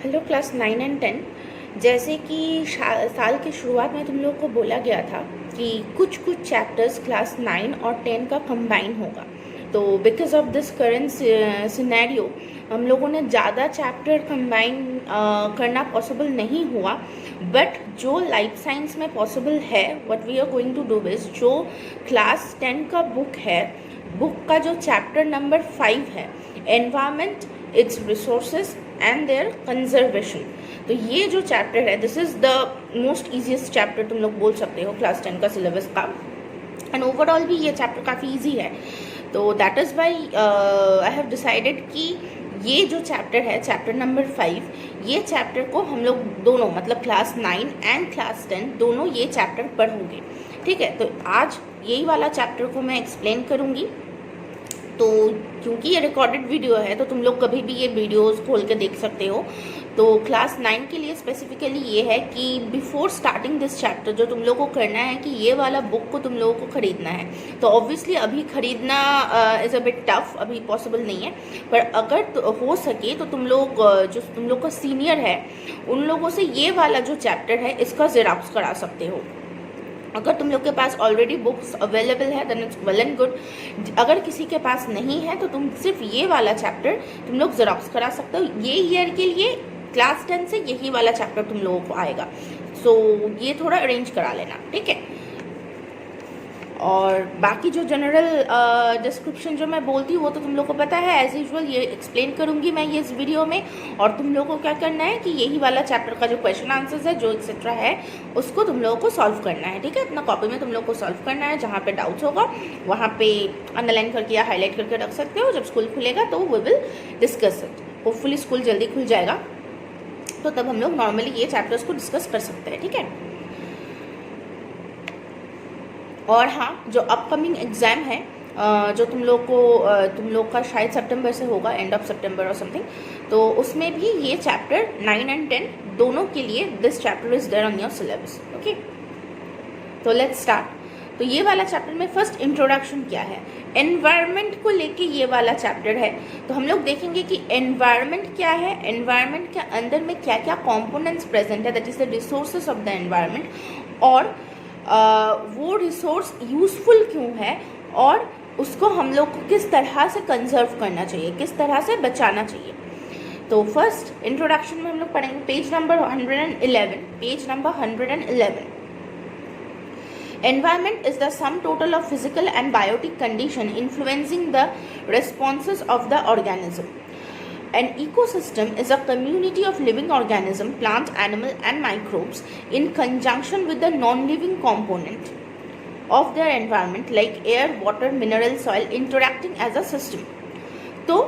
Hello class 9 and 10। जैसे कि साल के शुरुआत में तुम लोग को बोला गया था कि कुछ कुछ चैप्टर्स क्लास 9 और 10 का कंबाइन होगा। तो because of this current scenario हम लोगों ने ज़्यादा चैप्टर कंबाइन करना पॉसिबल नहीं हुआ। बट जो लाइफ साइंस में पॉसिबल है, what we are going to do is, जो क्लास 10 का बुक है, बुक का जो चैप्टर नंबर 5 है, environment, its resources and their conservation. तो ये जो चैप्टर है, this is the most easiest chapter तुम लोग बोल सकते हो क्लास 10 का सिलेबस का। एंड ओवरऑल भी ये चैप्टर काफ़ी ईजी है। तो that is why I have decided कि ये जो चैप्टर है, चैप्टर नंबर 5, ये चैप्टर को हम लोग दोनों, मतलब क्लास 9 एंड क्लास 10 दोनों ये चैप्टर पढ़ोगे। ठीक है, तो आज यही वाला चैप्टर को मैं एक्सप्लेन करूँगी। तो क्योंकि ये रिकॉर्डेड वीडियो है तो तुम लोग कभी भी ये वीडियोस खोल के देख सकते हो। तो क्लास 9 के लिए स्पेसिफिकली ये है कि बिफोर स्टार्टिंग दिस चैप्टर जो तुम लोग को करना है कि ये वाला बुक को तुम लोगों को ख़रीदना है। तो ऑब्वियसली अभी ख़रीदना इज़ अ बिट टफ, अभी पॉसिबल नहीं है। पर अगर तो हो सके तो तुम लोग जो तुम लोग का सीनियर है उन लोगों से ये वाला जो चैप्टर है इसका ज़ेरॉक्स करा सकते हो। अगर तुम लोग के पास ऑलरेडी बुक्स अवेलेबल है then it's well and good. अगर किसी के पास नहीं है तो तुम सिर्फ ये वाला चैप्टर तुम लोग ज़ेरॉक्स करा सकते हो। ये ईयर के लिए क्लास 10 से यही वाला चैप्टर तुम लोगों को आएगा। सो ये थोड़ा अरेंज करा लेना, ठीक है। और बाकी जो जनरल डिस्क्रिप्शन जो मैं बोलती हूँ वो तो तुम लोग को पता है, एज यूजुअल ये एक्सप्लेन करूँगी मैं ये इस वीडियो में। और तुम लोगों को क्या करना है कि यही वाला चैप्टर का जो क्वेश्चन आंसर्स है, जो एक्सेट्रा है, उसको तुम लोगों को सॉल्व करना है। ठीक है, अपना कॉपी में तुम लोग को सॉल्व करना है। जहाँ पे डाउट्स होगा वहाँ पे अंडरलाइन करके या हाईलाइट करके रख सकते हो। जब स्कूल खुलेगा तो we will discuss it. Hopefully school जल्दी खुल जाएगा तो तब हम लोग नॉर्मली ये चैप्टर्स को डिस्कस कर सकते हैं। ठीक है। और हाँ, जो अपकमिंग एग्ज़ाम है जो तुम लोग का शायद सितंबर से होगा, एंड ऑफ सितंबर और समथिंग, तो उसमें भी ये चैप्टर 9 एंड 10 दोनों के लिए this chapter is there on your syllabus. Okay, तो लेट्स स्टार्ट। तो ये वाला चैप्टर में फर्स्ट इंट्रोडक्शन क्या है, एनवायरनमेंट को लेके ये वाला चैप्टर है। तो हम लोग देखेंगे कि एनवायरनमेंट क्या है, एनवायरनमेंट के अंदर में क्या क्या कॉम्पोनेंट्स प्रेजेंट है, that is the resources of the environment, और वो रिसोर्स यूज़फुल क्यों है, और उसको हम लोग को किस तरह से कंजर्व करना चाहिए, किस तरह से बचाना चाहिए। तो फर्स्ट इंट्रोडक्शन में हम लोग पढ़ेंगे page number 111। Page number 111। Environment is the sum total of physical and biotic condition influencing the responses of the organism. An ecosystem is a community of living organisms, plants, animals, and microbes in conjunction with the non-living component of their environment like air, water, mineral, soil interacting as a system. तो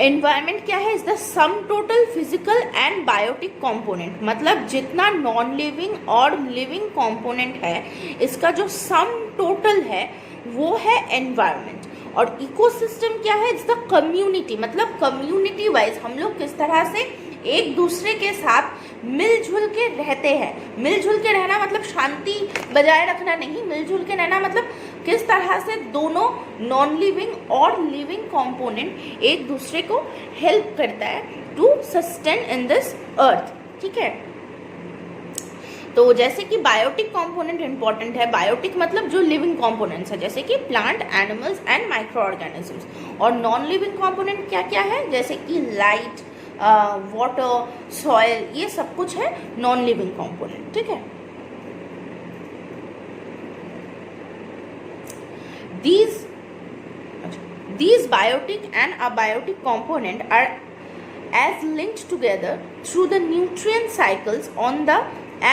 environment क्या है, is the sum total physical and biotic component, मतलब जितना non living और living component है इसका जो sum total है वो है एनवायरनमेंट। और इकोसिस्टम क्या है, इट्स द कम्युनिटी, मतलब कम्युनिटी वाइज हम लोग किस तरह से एक दूसरे के साथ मिलजुल के रहते हैं। मिलजुल के रहना मतलब शांति बजाय रखना नहीं, मिलजुल के रहना मतलब किस तरह से दोनों नॉन लिविंग और लिविंग कंपोनेंट एक दूसरे को हेल्प करता है to sustain in this earth. ठीक है, तो जैसे कि बायोटिक कंपोनेंट इंपॉर्टेंट है। बायोटिक मतलब जो लिविंग कंपोनेंट्स है, जैसे कि plant, animals and micro organisms. और नॉन लिविंग कंपोनेंट क्या क्या है, जैसे कि लाइट, वाटर, सॉइल, ये सब कुछ है नॉन लिविंग कंपोनेंट। ठीक है, these biotic and abiotic component are as linked together through the nutrient cycles on the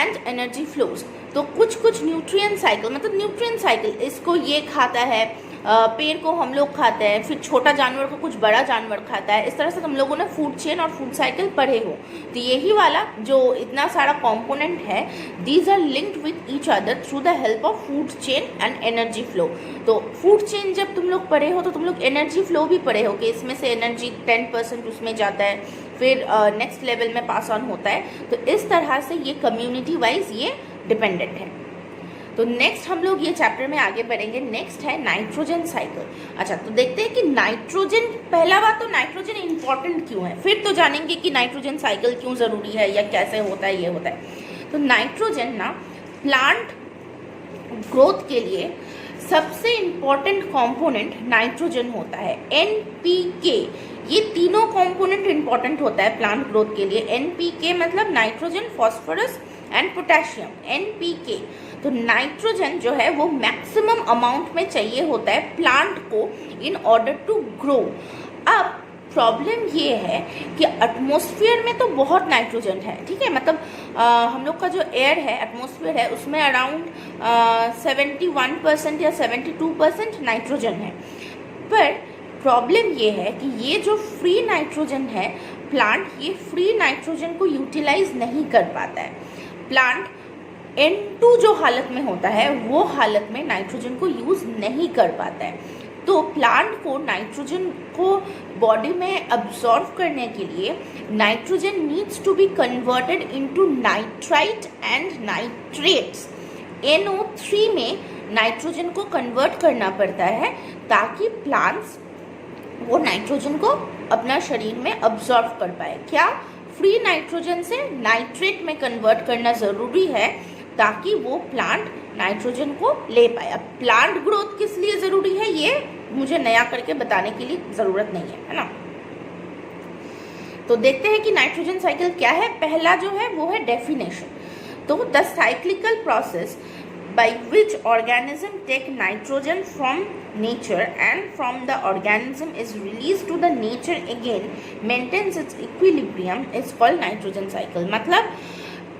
and energy flows। तो कुछ न्यूट्रिएंट साइकिल, मतलब न्यूट्रिएंट साइकिल, इसको ये खाता है, पेड़ को हम लोग खाते हैं, फिर छोटा जानवर को कुछ बड़ा जानवर खाता है। इस तरह से तुम लोगों ने फूड चेन और फूड साइकिल पढ़े हो। तो यही वाला जो इतना सारा कंपोनेंट है, these are linked with each other through the help of food chain and energy flow. तो फूड चेन जब तुम लोग पढ़े हो तो तुम लोग एनर्जी फ्लो भी पढ़े हो कि इसमें से एनर्जी 10% उसमें जाता है, फिर नेक्स्ट लेवल में पास ऑन होता है। तो इस तरह से ये कम्युनिटी वाइज ये डिपेंडेंट है। तो नेक्स्ट हम लोग ये चैप्टर में आगे बढ़ेंगे। नेक्स्ट है नाइट्रोजन साइकिल। अच्छा, तो देखते हैं कि नाइट्रोजन, पहला बात तो नाइट्रोजन इंपॉर्टेंट क्यों है, फिर तो जानेंगे कि नाइट्रोजन साइकिल क्यों ज़रूरी है या कैसे होता है, ये होता है। तो नाइट्रोजन ना प्लांट ग्रोथ के लिए सबसे इम्पॉर्टेंट कंपोनेंट नाइट्रोजन होता है। NPK, ये तीनों कंपोनेंट इम्पॉर्टेंट होता है प्लांट ग्रोथ के लिए। NPK मतलब nitrogen, phosphorus and potassium, NPK। तो नाइट्रोजन जो है वो मैक्सिमम अमाउंट में चाहिए होता है प्लांट को इन ऑर्डर टू ग्रो। अब प्रॉब्लम ये है कि एटमॉस्फेयर में तो बहुत नाइट्रोजन है, ठीक है, मतलब हम लोग का जो एयर है, एटमॉस्फेयर है, उसमें अराउंड 71% या 72% नाइट्रोजन है। पर प्रॉब्लम ये है कि ये जो फ्री नाइट्रोजन है, प्लांट ये फ्री नाइट्रोजन को यूटिलाइज नहीं कर पाता है। प्लांट N2 जो हालत में होता है वो हालत में नाइट्रोजन को यूज़ नहीं कर पाता है। तो प्लांट को नाइट्रोजन को बॉडी में अब्जॉर्व करने के लिए nitrogen needs to be converted into nitrite and nitrates. NO3 में नाइट्रोजन को कन्वर्ट करना पड़ता है ताकि प्लांट्स वो नाइट्रोजन को अपना शरीर में अब्जॉर्व कर पाए। क्या फ्री नाइट्रोजन से नाइट्रेट में कन्वर्ट करना ज़रूरी है ताकि वो प्लांट नाइट्रोजन को ले पाए। अब प्लांट ग्रोथ किस लिए ज़रूरी है ये मुझे नया करके बताने की लिए ज़रूरत नहीं है ना। तो देखते हैं कि नाइट्रोजन साइकिल क्या है। पहला जो है वो है डेफिनेशन। तो the cyclical process by which organism take nitrogen from nature and from the organism is released to the nature again maintains its equilibrium is called nitrogen cycle। मतलब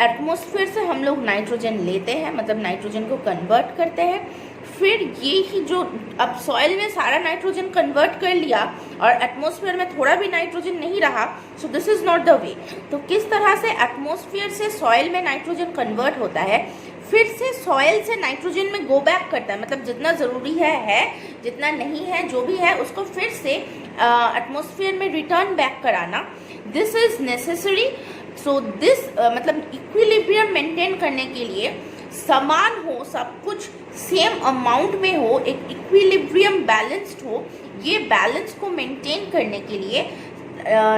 एटमॉस्फेयर से हम लोग नाइट्रोजन लेते हैं, मतलब नाइट्रोजन को convert करते हैं, फिर ये ही जो अब सॉइल में सारा नाइट्रोजन कन्वर्ट कर लिया और एटमॉस्फेयर में थोड़ा भी नाइट्रोजन नहीं रहा, so this is not the way. तो किस तरह से एटमॉस्फेयर से सॉइल में नाइट्रोजन कन्वर्ट होता है, फिर से सॉइल से नाइट्रोजन में गो बैक करता है, मतलब जितना ज़रूरी है, जितना नहीं है, जो भी है उसको फिर से एटमॉस्फेयर में रिटर्न बैक कराना, this is necessary. So this मतलब इक्विलिब्रियम मेंटेन करने के लिए समान हो, सब कुछ सेम अमाउंट में हो, एक इक्विलिब्रियम बैलेंस्ड हो। ये बैलेंस को मेंटेन करने के लिए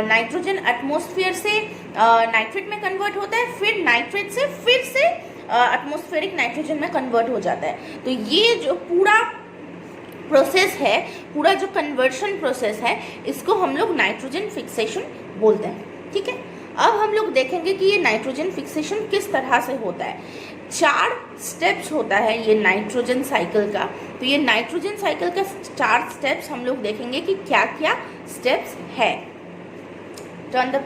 नाइट्रोजन एटमॉस्फेयर से नाइट्रेट में कन्वर्ट होता है, फिर नाइट्रेट से फिर से एटमॉस्फेरिक नाइट्रोजन में कन्वर्ट हो जाता है। तो ये जो पूरा प्रोसेस है, पूरा जो कन्वर्शन प्रोसेस है, इसको हम लोग नाइट्रोजन फिक्सेशन बोलते हैं, ठीक है। अब हम लोग देखेंगे कि ये नाइट्रोजन फिक्सेशन किस तरह से होता है। 4 स्टेप्स होता है ये नाइट्रोजन साइकिल का। तो ये नाइट्रोजन साइकिल का 4 स्टेप्स हम लोग देखेंगे कि क्या क्या स्टेप्स है। टर्न द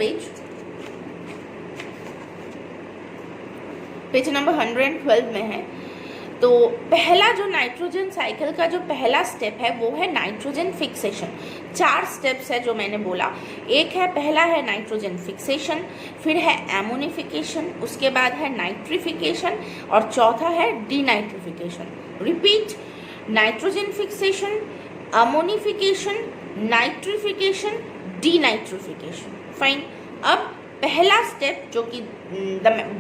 पेज नंबर 112 में है। तो पहला जो नाइट्रोजन साइकिल का जो पहला स्टेप है वो है नाइट्रोजन फिक्सेशन। 4 स्टेप्स है जो मैंने बोला। एक है, पहला है नाइट्रोजन फिक्सेशन, फिर है एमोनिफिकेशन, उसके बाद है नाइट्रिफिकेशन और चौथा है denitrification. Repeat, nitrogen fixation, ammonification, nitrification, denitrification. Fine. अब पहला स्टेप जो कि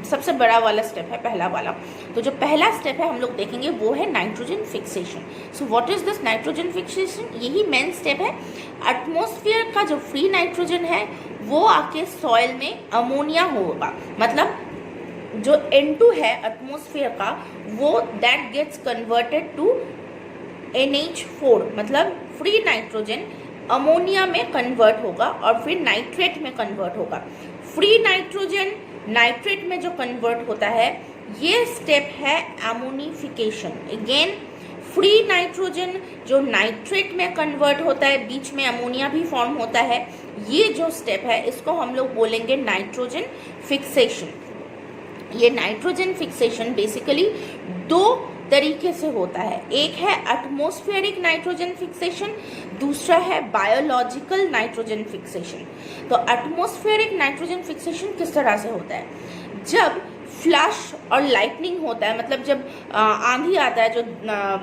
सबसे बड़ा वाला स्टेप है, पहला वाला, तो जो पहला स्टेप है हम लोग देखेंगे वो है nitrogen fixation. So what is this nitrogen fixation? यही मेन स्टेप है। एटमॉस्फेयर का जो फ्री नाइट्रोजन है वो आके सॉइल में अमोनिया होगा, मतलब जो N2 है एटमॉस्फेयर का वो that gets converted to NH4, मतलब फ्री नाइट्रोजन अमोनिया में कन्वर्ट होगा और फिर नाइट्रेट में कन्वर्ट होगा। फ्री नाइट्रोजन नाइट्रेट में जो कन्वर्ट होता है ये स्टेप है एमोनिफिकेशन। अगेन फ्री नाइट्रोजन जो नाइट्रेट में कन्वर्ट होता है, बीच में अमोनिया भी फॉर्म होता है, ये जो स्टेप है इसको हम लोग बोलेंगे नाइट्रोजन फिक्सेशन। ये नाइट्रोजन फिक्सेशन बेसिकली 2 तरीके से होता है। एक है एटमॉस्फेरिक नाइट्रोजन फिक्सेशन, दूसरा है बायोलॉजिकल नाइट्रोजन फिक्सेशन। तो एटमॉस्फेरिक नाइट्रोजन फिक्सेशन किस तरह से होता है? जब फ्लश और लाइटनिंग होता है, मतलब जब आंधी आता है, जो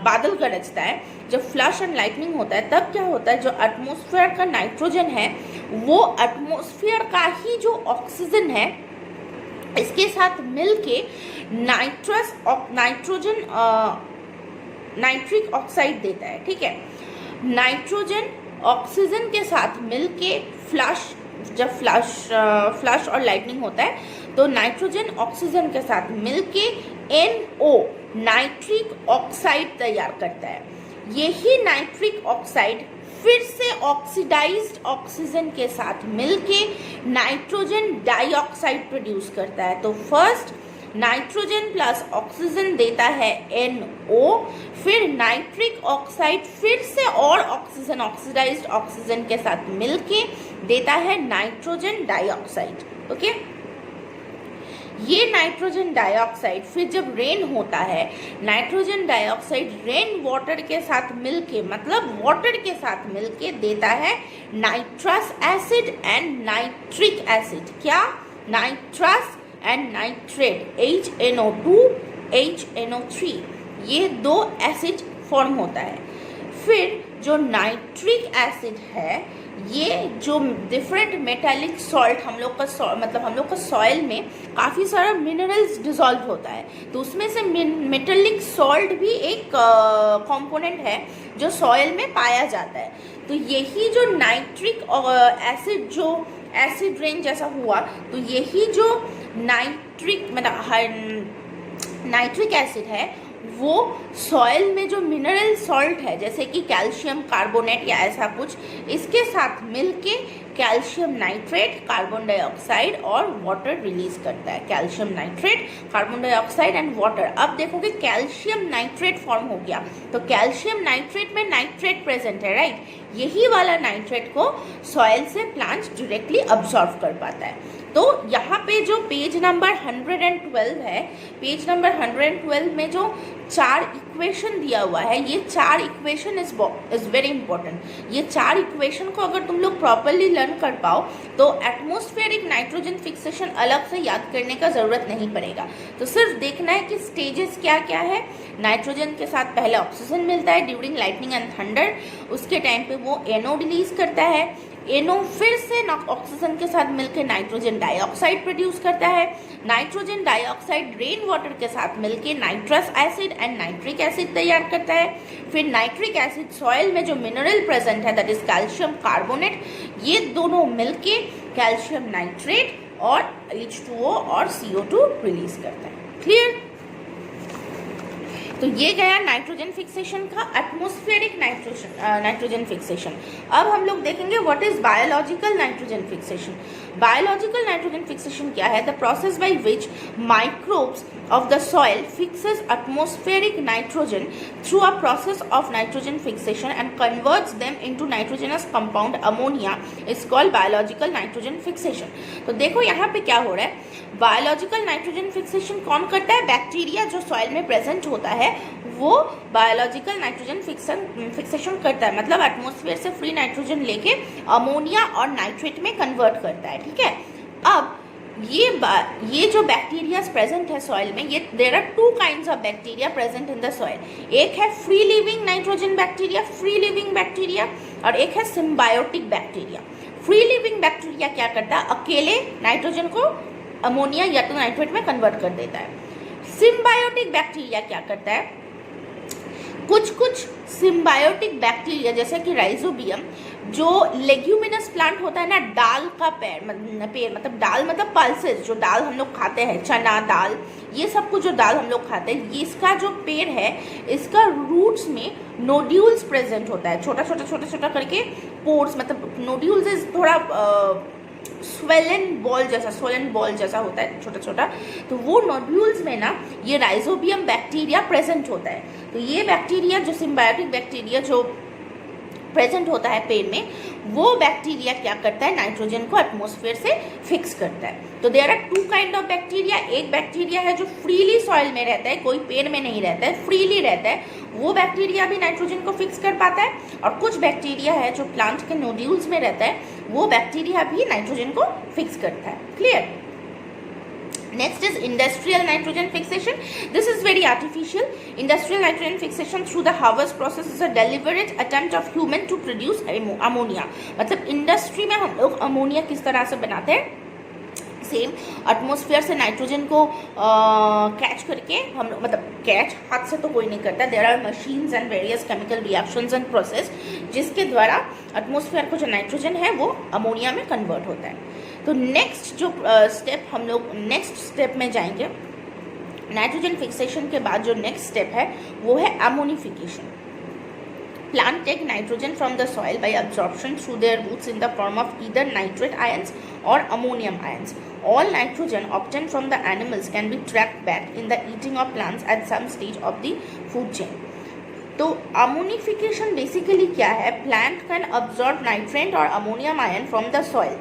बादल गरजता है, जब फ्लश एंड लाइटनिंग होता है तब क्या होता है, जो एटमॉस्फेयर का नाइट्रोजन है वो एटमॉस्फेयर का ही जो ऑक्सीजन है इसके साथ मिलके नाइट्रिक ऑक्साइड देता है, ठीक है। नाइट्रोजन ऑक्सीजन के साथ मिलके जब फ्लश और लाइटनिंग होता है तो नाइट्रोजन ऑक्सीजन के साथ मिलके NO नाइट्रिक ऑक्साइड तैयार करता है। यही नाइट्रिक ऑक्साइड फिर से ऑक्सीडाइज्ड ऑक्सीजन के साथ मिलके नाइट्रोजन डाइऑक्साइड प्रोड्यूस करता है। तो फर्स्ट नाइट्रोजन प्लस ऑक्सीजन देता है NO, फिर नाइट्रिक ऑक्साइड फिर से और ऑक्सीजन ऑक्सीडाइज्ड ऑक्सीजन के साथ मिलके देता है नाइट्रोजन डाइऑक्साइड। ओके, ये नाइट्रोजन डाइऑक्साइड फिर जब रेन होता है, नाइट्रोजन डाइऑक्साइड रेन वाटर के साथ मिलके, मतलब वाटर के साथ मिलके देता है nitrous acid and nitric acid. क्या? Nitrous and nitrate HNO2 HNO3, ये दो एसिड फॉर्म होता है। फिर जो नाइट्रिक एसिड है, ये जो डिफरेंट मेटालिक सॉल्ट हम लोग का सॉइल में काफ़ी सारा मिनरल्स डिसॉल्व होता है, तो उसमें से मेटालिक सॉल्ट भी एक कंपोनेंट है जो सॉइल में पाया जाता है। तो यही जो नाइट्रिक एसिड जो एसिड रेन जैसा हुआ, तो यही जो नाइट्रिक एसिड है वो सॉइल में जो मिनरल सॉल्ट है जैसे कि कैल्शियम कार्बोनेट या ऐसा कुछ, इसके साथ मिलके कैल्शियम नाइट्रेट, कार्बन डाइऑक्साइड और वाटर रिलीज करता है। Calcium nitrate, carbon dioxide and water. अब देखोगे कैल्शियम नाइट्रेट फॉर्म हो गया, तो कैल्शियम नाइट्रेट में नाइट्रेट प्रेजेंट है, राइट। यही वाला नाइट्रेट को सॉइल से प्लांट डायरेक्टली अब्सॉर्ब कर पाता है। तो यहाँ पे जो पेज नंबर 112 है, पेज नंबर 112 में जो 4 इक्वेशन दिया हुआ है, ये 4 इक्वेशन इज वेरी इंपॉर्टेंट। ये 4 इक्वेशन को अगर तुम लोग प्रॉपरली लर्न कर पाओ तो एटमॉस्फेरिक नाइट्रोजन फिक्सेशन अलग से याद करने का जरूरत नहीं पड़ेगा। तो सिर्फ देखना है कि स्टेजेस क्या क्या है। नाइट्रोजन के साथ पहले ऑक्सीजन मिलता है ड्यूरिंग लाइटनिंग एंड थंडर, उसके टाइम पे वो NO रिलीज करता है। NO फिर से ऑक्सीजन के साथ मिलकर नाइट्रोजन डाइऑक्साइड प्रोड्यूस करता है। नाइट्रोजन डाइऑक्साइड रेन वाटर के साथ मिलकर nitrous acid and nitric acid तैयार करता है। फिर नाइट्रिक एसिड सॉइल में जो मिनरल प्रेजेंट है दैट इज कैल्शियम कार्बोनेट, ये दोनों मिलके कैल्शियम नाइट्रेट और H2O और CO2 रिलीज करता है। क्लियर? तो ये गया नाइट्रोजन फिक्सेशन का, एटमॉस्फेरिक नाइट्रोजन फिक्सेशन। अब हम लोग देखेंगे what is biological nitrogen fixation. Biological nitrogen fixation क्या है? The process by which microbes of the soil fixes atmospheric nitrogen through a process of nitrogen fixation and converts them into nitrogenous compound ammonia is called biological nitrogen fixation। तो देखो यहाँ पे क्या हो रहा है, बायोलॉजिकल नाइट्रोजन फिक्सेशन कौन करता है? बैक्टीरिया जो सॉइल में प्रेजेंट होता है वो बायोलॉजिकल नाइट्रोजन फिक्सेशन करता है, मतलब एटमॉस्फेयर से फ्री नाइट्रोजन लेके अमोनिया और नाइट्रेट में कन्वर्ट करता है, ठीक है। अब ये जो बैक्टीरिया प्रेजेंट है सॉइल में, ये there are 2 kinds of bacteria present in the soil. एक है free living nitrogen bacteria, free living bacteria, और एक है symbiotic bacteria. Free living bacteria क्या करता है? अकेले नाइट्रोजन को अमोनिया या तो नाइट्रेट में कन्वर्ट कर देता है। सिम्बायोटिक बैक्टीरिया क्या करता है? कुछ सिम्बायोटिक बैक्टीरिया जैसे कि राइजोबियम, जो लेग्यूमिनस प्लांट होता है ना, दाल का पेड़ मतलब दाल मतलब पल्सेस, जो दाल हम लोग खाते हैं, चना दाल, ये सब कुछ जो दाल हम लोग खाते हैं, इसका जो पेड़ है इसका रूट्स में नोड्यूल्स प्रेजेंट होता है, छोटा छोटा करके पोर्स, मतलब नोड्यूल्स इज थोड़ा स्वेलन बॉल जैसा होता है, छोटा छोटा। तो वो नोड्यूल्स में ना ये राइजोबियम बैक्टीरिया प्रेजेंट होता है। तो ये बैक्टीरिया जो सिम्बायोटिक बैक्टीरिया जो प्रेजेंट होता है पेड़ में, वो बैक्टीरिया क्या करता है? नाइट्रोजन को एटमॉस्फेयर से फिक्स करता है। तो there are 2 kind of bacteria. एक बैक्टीरिया है जो फ्रीली सॉइल में रहता है, कोई पेड़ में नहीं रहता है, फ्रीली रहता है, वो बैक्टीरिया भी नाइट्रोजन को फिक्स कर पाता है। और कुछ बैक्टीरिया है जो प्लांट के नोड्यूल्स में रहता है, वो बैक्टीरिया भी नाइट्रोजन को फिक्स करता है। Clear? Next is industrial nitrogen fixation. This is very artificial. Industrial nitrogen fixation through the Haber's process is a deliberate attempt of human to produce ammonia. मतलब इंडस्ट्री में हम लोग अमोनिया किस तरह से बनाते हैं? सेम एटमॉस्फेयर से नाइट्रोजन को कैच करके हम लोग, मतलब कैच हाथ से तो कोई नहीं करता, there are machines and various chemical reactions and process जिसके द्वारा एटमॉस्फेयर को जो नाइट्रोजन है वो अमोनिया में कन्वर्ट होता है। तो नेक्स्ट जो स्टेप हम लोग नेक्स्ट स्टेप में जाएंगे, नाइट्रोजन फिक्सेशन के बाद जो नेक्स्ट स्टेप है वो है ammonification. Plant take nitrogen from the soil by absorption through their roots in the form of either nitrate ions or ammonium ions. All nitrogen obtained from the animals can be tracked back in the eating of plants at some stage of the food chain. तो ammonification basically क्या है? Plant can absorb nitrate और ammonium ion from the soil.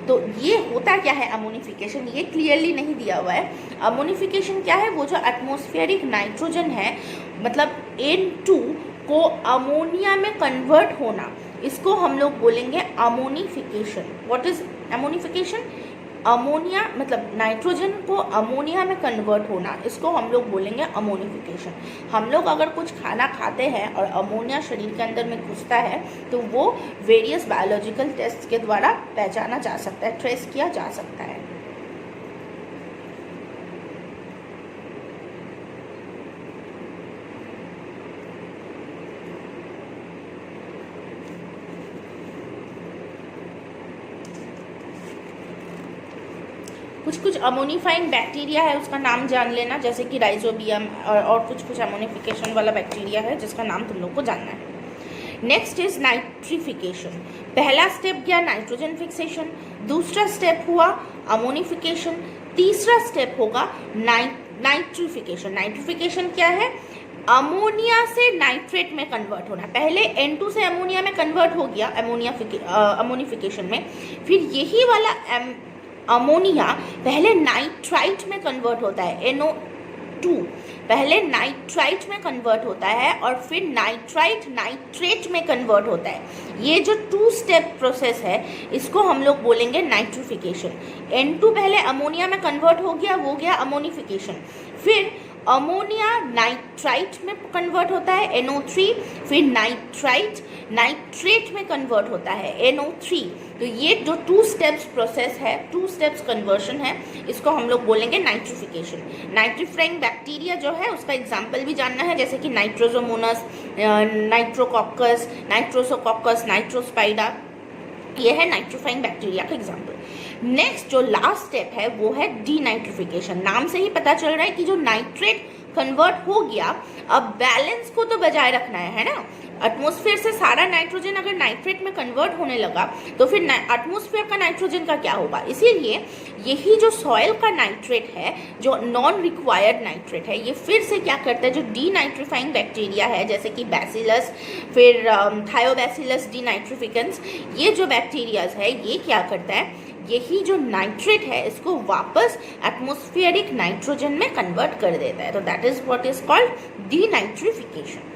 तो ये होता क्या है ammonification, ये क्लियरली नहीं दिया हुआ है। अमोनिफिकेशन क्या है? वो जो एटमॉस्फेरिक नाइट्रोजन है, मतलब N2 को अमोनिया में कन्वर्ट होना, इसको हम लोग बोलेंगे ammonification. What is ammonification? Ammonia मतलब नाइट्रोजन को अमोनिया में कन्वर्ट होना, इसको हम लोग बोलेंगे अमोनिफिकेशन। हम लोग अगर कुछ खाना खाते हैं और अमोनिया शरीर के अंदर में घुसता है तो वो वेरियस बायोलॉजिकल टेस्ट के द्वारा पहचाना जा सकता है, ट्रेस किया जा सकता है। कुछ अमोनिफाइंग बैक्टीरिया है, उसका नाम जान लेना, जैसे कि राइजोबियम और कुछ अमोनिफिकेशन वाला बैक्टीरिया है जिसका नाम तुम लोग को जानना है। Next is nitrification. पहला स्टेप गया नाइट्रोजन फिक्सेशन, दूसरा स्टेप हुआ अमोनिफिकेशन, तीसरा स्टेप होगा नाइट्रिफिकेशन। नाइट्रिफिकेशन क्या है? अमोनिया से नाइट्रेट में कन्वर्ट होना। पहले N2 से अमोनिया में कन्वर्ट हो गया अमोनिफिकेशन में, फिर यही वाला अमोनिया पहले नाइट्राइट में कन्वर्ट होता है, NO2 पहले नाइट्राइट में कन्वर्ट होता है और फिर नाइट्राइट नाइट्रेट में कन्वर्ट होता है। ये जो 2 स्टेप प्रोसेस है इसको हम लोग बोलेंगे नाइट्रिफिकेशन। N2 पहले अमोनिया में कन्वर्ट हो गया, वो गया अमोनिफिकेशन, फिर अमोनिया नाइट्राइट में कन्वर्ट होता है NO3, फिर नाइट्राइट नाइट्रेट में कन्वर्ट होता है NO3। तो ये जो 2 स्टेप्स प्रोसेस है, 2 स्टेप्स कन्वर्शन है, इसको हम लोग बोलेंगे नाइट्रिफिकेशन। नाइट्रीफाइंग बैक्टीरिया जो है उसका एग्जाम्पल भी जानना है, जैसे कि नाइट्रोजोमोनस, नाइट्रोकॉकस, नाइट्रोसोकॉकस, नाइट्रोस्पाइडा, ये है नाइट्रीफाइंग बैक्टीरिया का एग्जाम्पल। नेक्स्ट जो लास्ट स्टेप है वो है डीनाइट्रिफिकेशन। नाम से ही पता चल रहा है कि जो नाइट्रेट कन्वर्ट हो गया, अब बैलेंस को तो बजाय रखना है ना। एटमॉस्फेयर से सारा नाइट्रोजन अगर नाइट्रेट में कन्वर्ट होने लगा तो फिर एटमॉस्फेयर का नाइट्रोजन का क्या होगा? इसीलिए यही जो सॉइल का नाइट्रेट है, जो नॉन रिक्वायर्ड नाइट्रेट है, ये फिर से क्या करता है, जो डीनाइट्रीफाइंग बैक्टीरिया है जैसे कि बैसिलस, फिर थायोबैसिलस डीनाइट्रिफिकेंस, ये जो बैक्टीरियाज है ये क्या करता है, यही जो नाइट्रेट है इसको वापस एटमॉस्फेरिक नाइट्रोजन में कन्वर्ट कर देता है। तो that is what is called denitrification.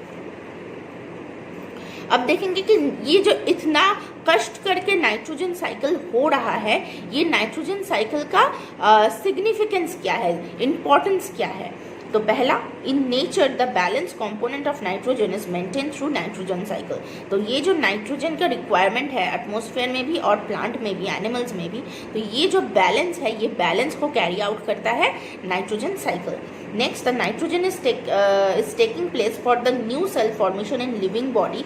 अब देखेंगे कि ये जो इतना कष्ट करके नाइट्रोजन साइकिल हो रहा है, ये नाइट्रोजन साइकिल का सिग्निफिकेंस क्या है, इम्पोर्टेंस क्या है। तो पहला, in nature the balance component of nitrogen is maintain through nitrogen cycle. तो ये जो नाइट्रोजन का रिक्वायरमेंट है एटमॉस्फेयर में भी और प्लांट में भी, एनिमल्स में भी, तो ये जो बैलेंस है, ये बैलेंस को कैरी आउट करता है nitrogen cycle. Next, the nitrogen is taking place for the new cell formation in living body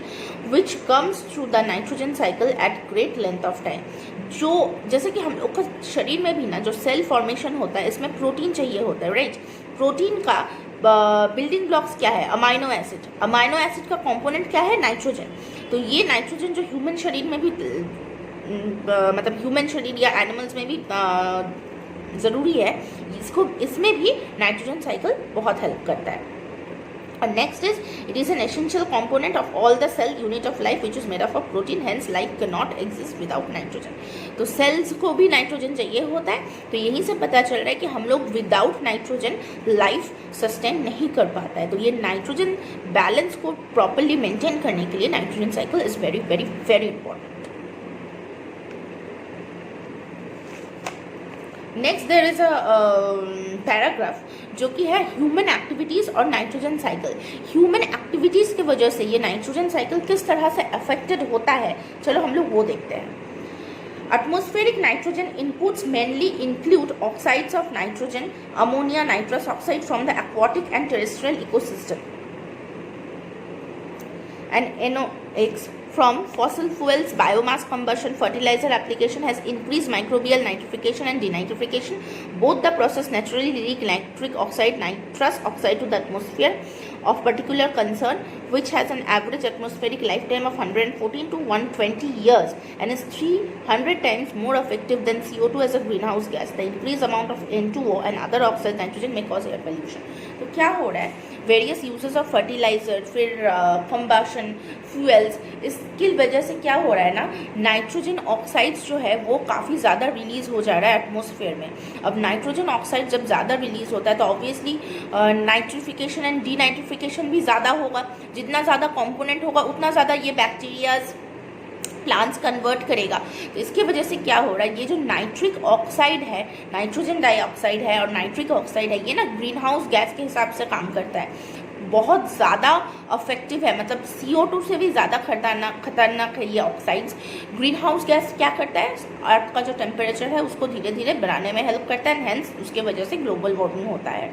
which comes through the nitrogen cycle at great length of time. जो जैसे कि हम लोग का शरीर में भी ना जो सेल फॉर्मेशन होता है, इसमें प्रोटीन चाहिए होता है, राइट। प्रोटीन का बिल्डिंग ब्लॉक्स क्या है? Amino acid. अमाइनो एसिड का कंपोनेंट क्या है? नाइट्रोजन। तो ये नाइट्रोजन जो ह्यूमन शरीर में भी मतलब ह्यूमन शरीर या एनिमल्स में भी ज़रूरी है, इसमें भी नाइट्रोजन साइकिल बहुत हेल्प करता है। And next is, it is an essential component of all the cell unit of life which is made up of protein, hence life cannot exist without nitrogen। तो सेल्स को भी nitrogen चाहिए होता है, तो यहीं से पता चल रहा है कि हम लोग विदाउट नाइट्रोजन लाइफ सस्टेन नहीं कर पाता है। तो ये नाइट्रोजन बैलेंस को प्रॉपरली मेंटेन करने के लिए nitrogen cycle is very very very important. Next there is a paragraph जो कि है ह्यूमन एक्टिविटीज़ और नाइट्रोजन साइकिल। ह्यूमन एक्टिविटीज़ की वजह से ये नाइट्रोजन साइकिल किस तरह से अफेक्टेड होता है, चलो हम लोग वो देखते हैं। Atmospheric nitrogen inputs mainly include oxides of nitrogen, ammonia, nitrous oxide from the aquatic and terrestrial ecosystem, and NOx from fossil fuels, biomass combustion, fertilizer application has increased microbial nitrification and denitrification. Both the process naturally leak nitric oxide, nitrous oxide to the atmosphere of particular concern, which has an average atmospheric lifetime of 114 to 120 years and is 300 times more effective than CO2 as a greenhouse gas. The increased amount of N2O and other oxide nitrogen may cause air pollution. तो क्या हो रहा है, various uses of fertiliser, फिर combustion, fuels, इसकी वजह से क्या हो रहा है ना, नाइट्रोजन ऑक्साइड्स जो है वो काफ़ी ज़्यादा रिलीज़ हो जा रहा है एटमॉस्फेयर में. अब नाइट्रोजन ऑक्साइड जब ज़्यादा रिलीज़ होता है तो ऑब्वियसली नाइट्रिफिकेशन एंड डीनाइट्रिफिकेशन भी ज़्यादा होगा. जितना ज़्यादा कॉम्पोनेंट होगा उतना ज़्यादा ये बैक्टीरियाज प्लांट्स कन्वर्ट करेगा. तो इसकी वजह से क्या हो रहा है, ये जो नाइट्रिक ऑक्साइड है, नाइट्रोजन डाइऑक्साइड है और नाइट्रिक ऑक्साइड है, ये ना ग्रीन हाउस गैस के हिसाब से काम करता है. बहुत ज़्यादा अफेक्टिव है, मतलब CO2 से भी ज़्यादा खतरनाक है ये ऑक्साइड्स. ग्रीन हाउस गैस क्या करता है, अर्थ का जो टेम्परेचर है उसको धीरे धीरे बढ़ाने में हेल्प करता है, हेंस उसके वजह से ग्लोबल वार्मिंग होता है.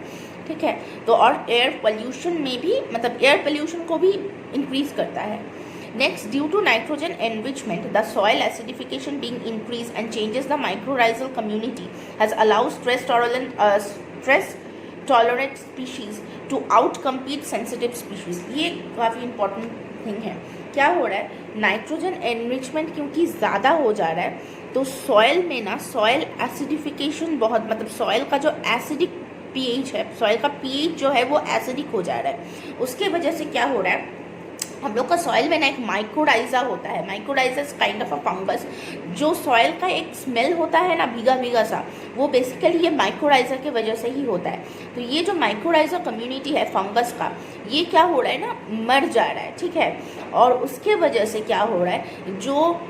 ठीक है, तो और एयर पोल्यूशन में भी, मतलब एयर पोल्यूशन को भी इंक्रीज करता है. Next, due to nitrogen enrichment, the soil acidification being increased and changes the mycorrhizal community has allowed stress tolerant species to outcompete sensitive species. ये काफ़ी important thing है. क्या हो रहा है, नाइट्रोजन एनरिचमेंट क्योंकि ज़्यादा हो जा रहा है तो सॉइल में ना सॉइल एसिडिफिकेशन बहुत, मतलब सॉइल का जो एसिडिक pH है, सॉइल का pH जो है वो एसिडिक हो जा रहा है. उसके वजह से क्या हो रहा है, हम लोग का सॉइल में ना एक माइक्रोडाइजा होता है. Mycorrhiza is kind of a fungus. जो सॉइल का एक स्मेल होता है ना भीगा भीगा सा, वो बेसिकली ये माइक्रोडाइजा की वजह से ही होता है. तो ये जो माइक्रोडाइजा कम्युनिटी है फंगस का, ये क्या हो रहा है ना, मर जा रहा है. ठीक है, और उसके वजह से क्या हो रहा है, जो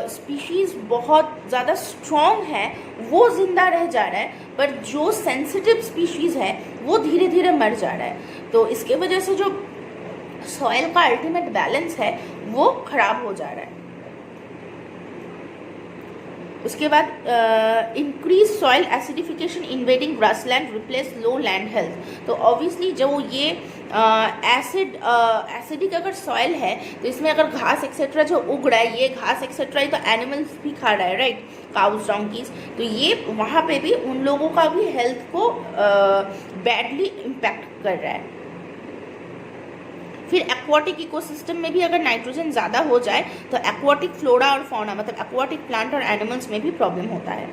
स्पीशीज़ बहुत ज़्यादा स्ट्रॉन्ग है वो ज़िंदा रह जा रहा है, पर जो सेंसिटिव स्पीशीज़ है वो धीरे धीरे मर जा रहा है. तो इसके वजह से जो सॉइल का अल्टीमेट बैलेंस है वो खराब हो जा रहा है. उसके बाद increase soil acidification invading grassland replace लो लैंड हेल्थ. तो ऑब्वियसली जो ये एसिडिक अगर सॉइल है तो इसमें अगर घास एक्सेट्रा जो उग रहा है, ये घास एक्सेट्रा ही तो एनिमल्स भी खा रहा है, राइट, काउज, डोंकीज. तो ये वहाँ पे भी उन लोगों का भी हेल्थ को बैडली इम्पैक्ट कर रहा है. फिर एक्वाटिक इकोसिस्टम में भी अगर नाइट्रोजन ज़्यादा हो जाए तो एक्वाटिक फ्लोरा और फौना, मतलब एक्वाटिक प्लांट और एनिमल्स में भी प्रॉब्लम होता है.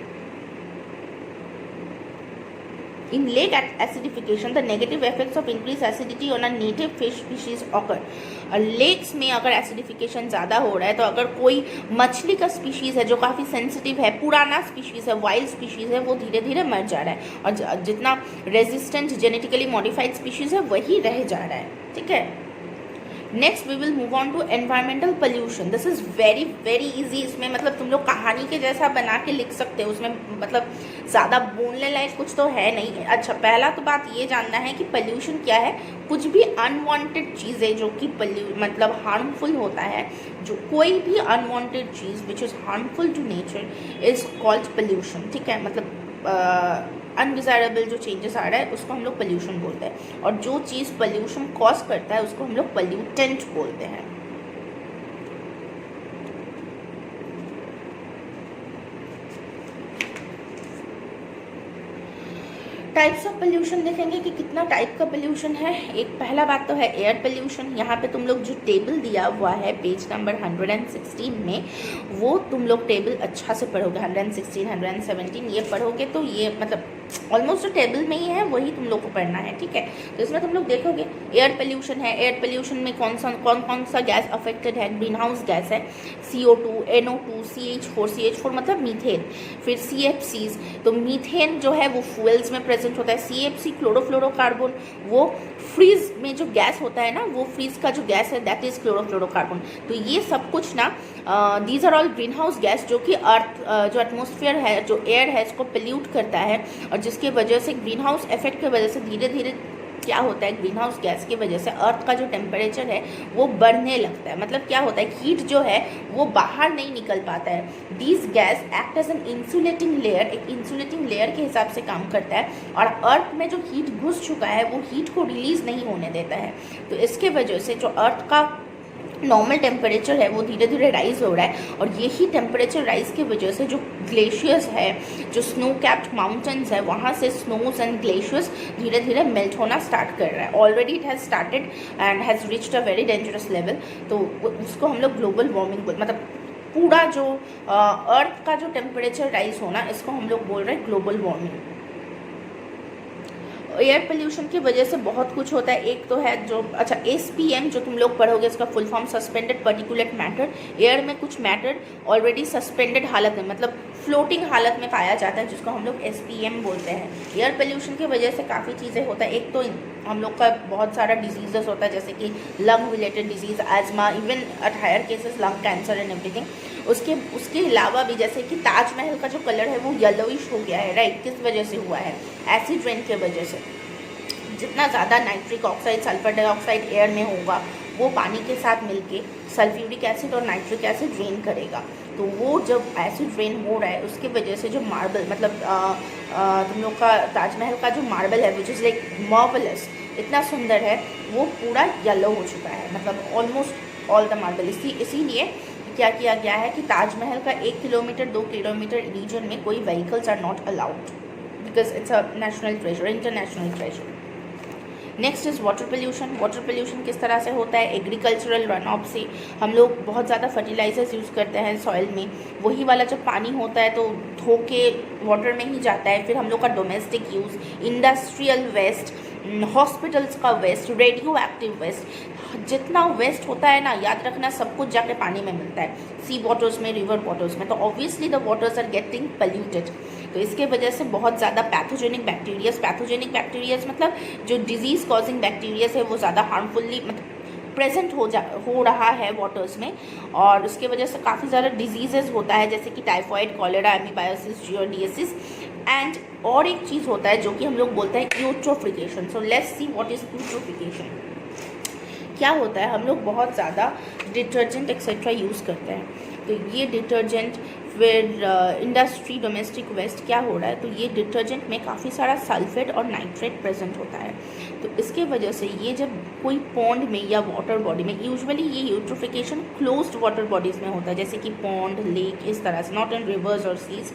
In lake acidification, the negative effects of increased acidity on a native fish species occur. Lakes में अगर एसिडिफिकेशन ज़्यादा हो रहा है तो अगर कोई मछली का स्पीशीज़ है जो काफ़ी सेंसिटिव है, पुराना स्पीशीज़ है, वाइल्ड स्पीशीज़ है, वो धीरे धीरे मर जा रहा है, और जितना रेजिस्टेंट जेनेटिकली मॉडिफाइड स्पीशीज़ है वही रह जा रहा है. ठीक है, next we will move on to environmental pollution. This is very very easy. इसमें मतलब तुम लोग कहानी के जैसा बना के लिख सकते हो, उसमें मतलब ज़्यादा बोलने लायक कुछ तो है नहीं. अच्छा, पहला तो बात ये जानना है कि पोल्यूशन क्या है. कुछ भी अनवांटेड चीज़ें जो कि मतलब हार्मफुल होता है, जो कोई भी अनवांटेड चीज़ which is harmful to nature is called pollution. ठीक है, मतलब अनडिज़ायरेबल जो चेंजेस आ रहा है उसको हम लोग पोल्यूशन बोलते हैं, और जो चीज़ पोल्यूशन कॉज करता है उसको हम लोग पोल्यूटेंट बोलते हैं. टाइप्स ऑफ पोल्यूशन देखेंगे कि कितना टाइप का पोल्यूशन है. एक पहला बात तो है एयर पोल्यूशन. यहाँ पे तुम लोग जो टेबल दिया हुआ है पेज नंबर 116 में, वो तुम लोग टेबल अच्छा से पढ़ोगे. 116, 117 ये पढ़ोगे तो ये मतलब ऑलमोस्ट जो टेबल में ही है वही तुम लोग को पढ़ना है. ठीक है, तो इसमें तुम लोग देखोगे एयर पोल्यूशन है. एयर पोल्यूशन में कौन कौन सा गैस अफेक्टेड है. ग्रीन हाउस गैस है CO2, NO2, CH4 मतलब मीथेन. फिर CFCs, तो मीथेन जो है वो फ्यूल्स में प्रेजेंट होता है. CFC क्लोरोफ्लोरोकार्बन, वो फ्रीज में जो गैस होता है ना, वो फ्रीज का जो गैस है दैट इज क्लोरोफ्लोरोकार्बन. तो ये सब कुछ ना these are all green house gas जो कि अर्थ जो एटमॉस्फेयर है, जो एयर है, इसको पोल्यूट करता है, और जिसके वजह से ग्रीन हाउस इफेक्ट की वजह से धीरे धीरे क्या होता है, ग्रीन हाउस गैस की वजह से अर्थ का जो टेम्परेचर है वो बढ़ने लगता है। मतलब क्या होता है, हीट जो है वो बाहर नहीं निकल पाता है। These gas act as an insulating layer, एक इंसुलेटिंग लेयर के हिसाब से काम करता है, और अर्थ में जो हीट घुस चुका है वो हीट को रिलीज नहीं होने देता है। तो इसके वजह से जो अर्थ का नॉर्मल टेम्परेचर है वो धीरे धीरे राइज हो रहा है, और यही टेम्परेचर राइज की वजह से जो ग्लेशियर्स है, जो स्नो कैप्ड माउंटेन्स है, वहाँ से स्नोज एंड ग्लेशियर्स धीरे धीरे मेल्ट होना स्टार्ट कर रहा है। Already it has started and has reached a very dangerous level. तो उसको हम लोग ग्लोबल वार्मिंग मतलब पूरा जो अर्थ का जो टेम्परेचर राइज होना, इसको हम लोग बोल रहे हैं ग्लोबल वार्मिंग। एयर पोल्यूशन की वजह से बहुत कुछ होता है। एक तो है जो अच्छा SPM जो तुम लोग पढ़ोगे, इसका full form suspended particulate matter. Air में कुछ मैटर ऑलरेडी सस्पेंडेड हालत में, मतलब फ्लोटिंग हालत में पाया जाता है, जिसको हम लोग SPM बोलते हैं। एयर पोल्यूशन की वजह से काफ़ी चीज़ें होता है। एक तो हम लोग का बहुत सारा डिजीजेस होता है, जैसे कि lung related disease, asthma, even at higher cases lung cancer and everything. उसके अलावा भी जैसे कि ताजमहल का जो कलर है वो येलोइश हो गया है, राइट? किस वजह से हुआ है? एसिड रेन के वजह से। जितना ज़्यादा nitric oxide, sulphur dioxide air में होगा, वो पानी के साथ मिलके सल्फ्यूरिक एसिड और नाइट्रिक एसिड ड्रेन करेगा। तो वो जब एसिड ड्रेन हो रहा है, उसके वजह से जो मार्बल, मतलब तुम लोग का ताजमहल का जो मार्बल है, विच इज़ लाइक मार्वलस, इतना सुंदर है, वो पूरा येलो हो चुका है, मतलब ऑलमोस्ट ऑल द मार्बल। इसीलिए क्या किया गया है कि ताजमहल का 1 किलोमीटर 2 किलोमीटर रीजन में कोई vehicles are not allowed, because it's a national treasure, international treasure. Next is water pollution. Water pollution किस तरह से होता है? एग्रीकल्चरल रन ऑफ से हम लोग बहुत ज़्यादा फर्टिलाइजर्स यूज़ करते हैं सॉइल में, वही वाला जब पानी होता है तो धो के वाटर में ही जाता है। फिर हम लोग का domestic use, industrial waste, hospitals का वेस्ट, रेडियो एक्टिव वेस्ट, जितना वेस्ट होता है ना, याद रखना सब कुछ जाके पानी में मिलता है, सी वाटर्स में, रिवर वाटर्स में। तो obviously the waters are getting polluted. तो इसके वजह से बहुत ज़्यादा पैथोजेनिक बैक्टीरियाज मतलब जो डिजीज़ कॉजिंग बैक्टीरियाज है वो ज़्यादा हार्मफुल्ली मतलब प्रेजेंट हो रहा है वाटर्स में, और उसके वजह से काफ़ी ज़्यादा डिजीजेज होता है, जैसे कि टाइफॉइड, कॉलेरा, एमीबायोसिस, जियोर्डियासिस। एंड और एक चीज़ होता है जो कि हम लोग बोलते हैं eutrophication. So let's see what is eutrophication. क्या होता है, हम लोग बहुत ज़्यादा डिटर्जेंट एक्सेट्रा यूज़ करते हैं, तो ये डिटर्जेंट फिर इंडस्ट्री, डोमेस्टिक वेस्ट क्या हो रहा है, तो ये डिटर्जेंट में काफ़ी सारा सल्फेट और नाइट्रेट प्रेजेंट होता है। तो इसके वजह से ये जब कोई पॉन्ड में या वाटर बॉडी में, यूजुअली ये यूट्रोफिकेशन क्लोज्ड वाटर बॉडीज़ में होता है, जैसे कि पॉन्ड, लेक, इस तरह से, नॉट इन रिवर्स और सीज।